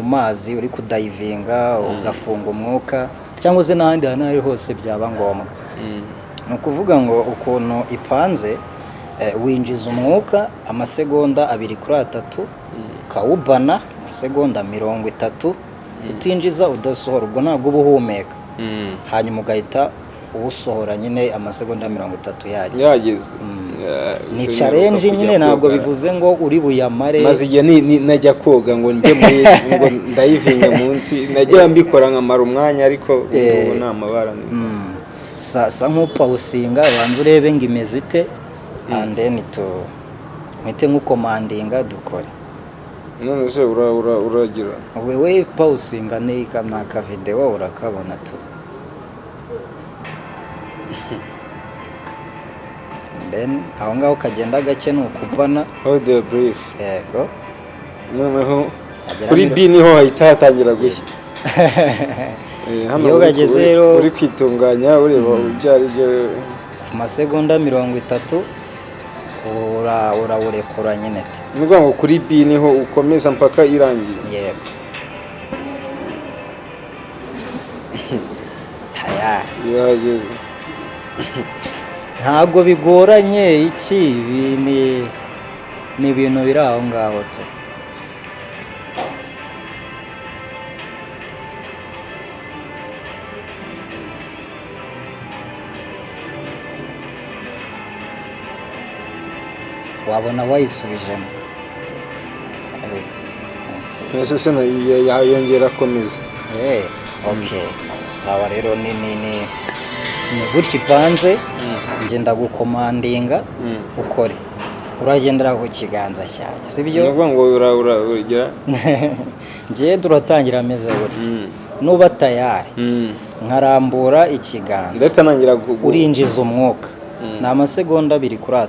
mazi uri kudivinga ugafunga umwuka, cyangwa se n'ahandi hantu hose byaba ngombwa. Ni ukuvuga ngo ukuntu ipanze, winjiza umwuka amasegonda 2 kuri 3, kawubana amasegonda 30, utinjiza udasohora, ubwo ntabwo ubuhumeka. Hanyuma ugahita uwusohora nyine amasegonda 30 yageze. Ni challenge nyine, ntabwo bivuze ngo uri buyamare. Maze igihe najya koga ngo njye muri ngo ndayivinga munsi, najya mbikora nkamara umwanya, ariko ubu nta mabara ni. Sasa nk'upawusinga banza urebe ngo imeze ite, and then mwite nk'ukomandinga dukore. None se uragira wewe pawusinga n'aka video urakabona tu. Then aho ngaho kagenda gake n'ukuvana. How the brief. Yego. Noneho kuri B niho hahita hatangira gushya. Iyo bageze rero uri kwitunganya ureba ubyari byo ku masegonda 30 urawurekura nyine tu. Nuvuga ngo kuri B niho ukomeza mpaka irangiye. Yego. Taya. Yageze. Ntabwo bigoranye, iki ni ibintu biri aho ngaho tu. Wabona wayisubijemo. Ese se yongera akomeza. Okay. Sawa rero ni gutya ipanze, ngenda gukomandinga ukore. Uragendera ku kiganza cyawe, sibyo? Nuvuga ngo uragira ngiye turatangira ameze gutya. nuba tayari nkarambura ikiganza ndetse nangira urinjiza umwuka ni amasegonda 2 kuri 3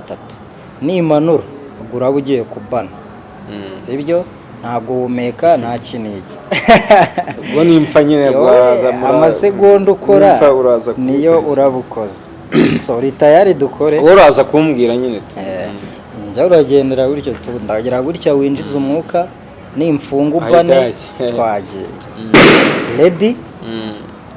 nimanura ubwo uraba ugiye kubana sibyo ntabwo humeka nta kinigi ubwo nimpfa nyine bwaraza amasegonda ukora niyo urabukoze so uri tayari dukore uraza kumbwira nyine njya uragendera gutyo ndagira gutya winjiza umwuka nimfunga ubane twagiye ready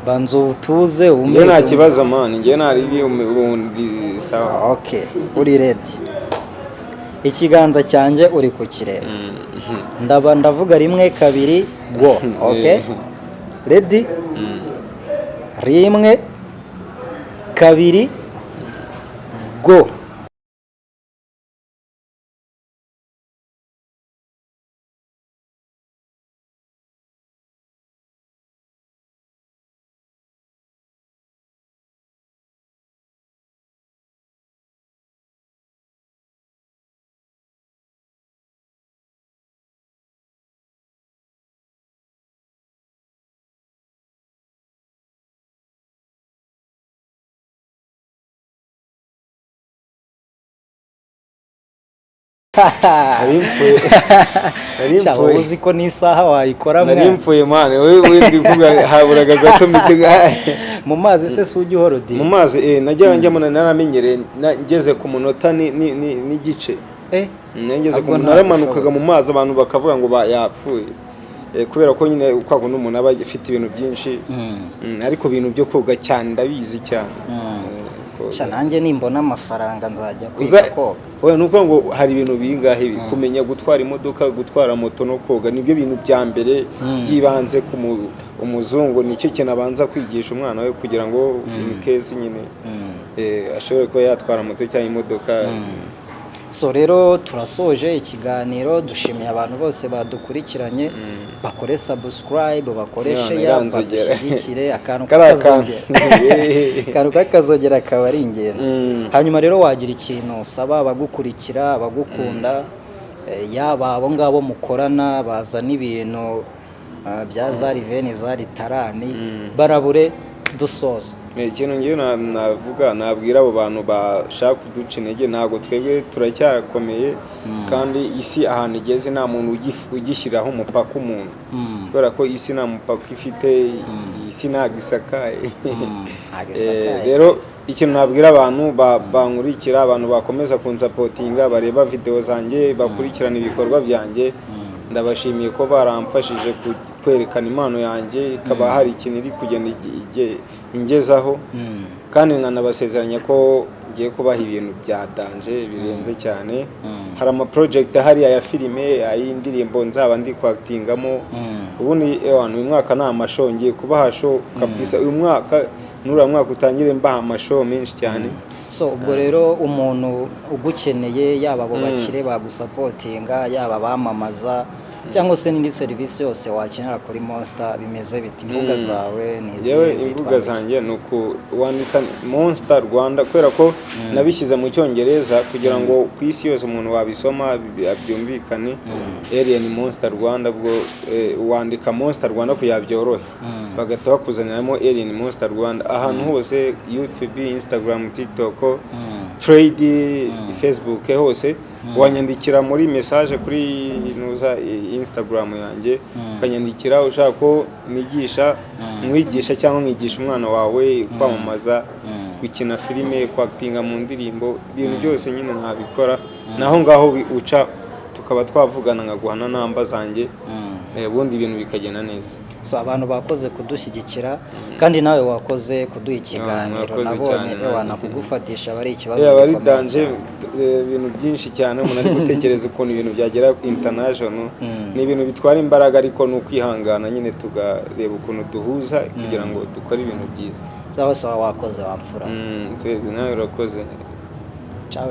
banza utuze umwe nta kibazo man ngiye nari ubundi sawa okay uri ready ikiganza cyanjye uri kukireba ndavuga 1 2 go okay ready 1 2 go Narimfuye uzi ko n'isaha wayikora mwana narimfuye mane wewe ndivuga haburaga gato mitega mu mazi se sujye horodi mu mazi najya njya muna naramenyere ngeze ku munota ni gice ngeze ku naramanukaga mu mazi abantu bakavuga ngo yapfuye kubera ko nyine ukwago n'umuntu aba afite ibintu byinshi ariko ibintu byo koga cyane ndabizi cyane nanjye nimbona amafaranga nzajya kwiga koga oya nuko ngo hari ibintu bingahe kumenya gutwara imodoka gutwara moto no koga nibyo bintu bya mbere byibanze ku umuzungu nicyo kintu abanza kwigisha umwana we kugira ngo in case nyine ashobore ko yatwara moto cyangwa imodoka so rero turasoje ikiganiro dushimiye abantu bose badukurikiranye bakore subscribe bakore share badushyigikire akantu kakazogera akaba ari ingenzi hanyuma rero wagira ikintu usaba abagukurikira abagukunda yaba abo ngabo mukorana bazana ibintu bya Zariveni Zaritarani barabure dusoza ikintu ngiye navuga nabwira abo bantu bashaka kuduca intege ntabwo twebwe turacyakomeye kandi isi ahantu igeze nta muntu ugishyiraho umupaka umuntu kubera ko isi nta mupaka ifite isi ntabwo isakaye rero ikintu nabwira abantu bankurikira abantu bakomeza kunsapotinga bareba video zanjye bakurikirana ibikorwa byanjye ndabashimiye ko baramfashije kwerekana impano yanjye ikaba hari ikintu iri kugenda ingezaho kandi nkanabasezeranya ko ngiye kubaha ibintu bya danje birenze cyane hari ama project hariya ya filime ay'indirimbo nzaba ndi kwaktingamo ubundi uyu mwaka nta mashow ngiye kubaha show kabisa uyu mwaka nura mwaka utangire mbaha amashow menshi cyane so ubwo rero umuntu ugukeneye yaba abo bakire bagusapotinga yaba bamamaza cyangwa se n'indi serivisi yose wakenera kuri Monster bimeze biti imbuga zawe nizihe imbuga zanjye nuko wandika Monster Rwanda kwera ko nabishyize mu cyongereza kugira ngo ku isi yose umuntu wabisoma byumvikane Alien Monster Rwanda bwo wandika Monster Rwanda kuyabyorohe bagata bakuzaniramo Alien Monster Rwanda ahantu hose YouTube Instagram TikTok Trade Facebook hose wanyandikira muri message kuri nuza Instagram yanjye ukanyandikira ushaka ko nigisha mwigisha cyangwa nkigisha umwana wawe kwamamaza gukina filime kwaktinga mu ndirimbo ibintu byose nyine ntabikora naho ngaho uca tukaba twavugana nkaguhana namba zanjye ubundi ibintu bikagenda neza so abantu bakoze kudushyigikira kandi nawe wakoze kuduha ikiganiro nabonye wana kugufatisha bari ikibazo bari danje ibintu byinshi cyane umuntu ari gutekereza ukuntu ibintu byagera international ni ibintu bitwara imbaraga ariko no kwihangana nyine tugareba ukuntu duhuza kugira ngo dukore ibintu byiza sawa wakoze wamfura tweze nawe urakoze ciao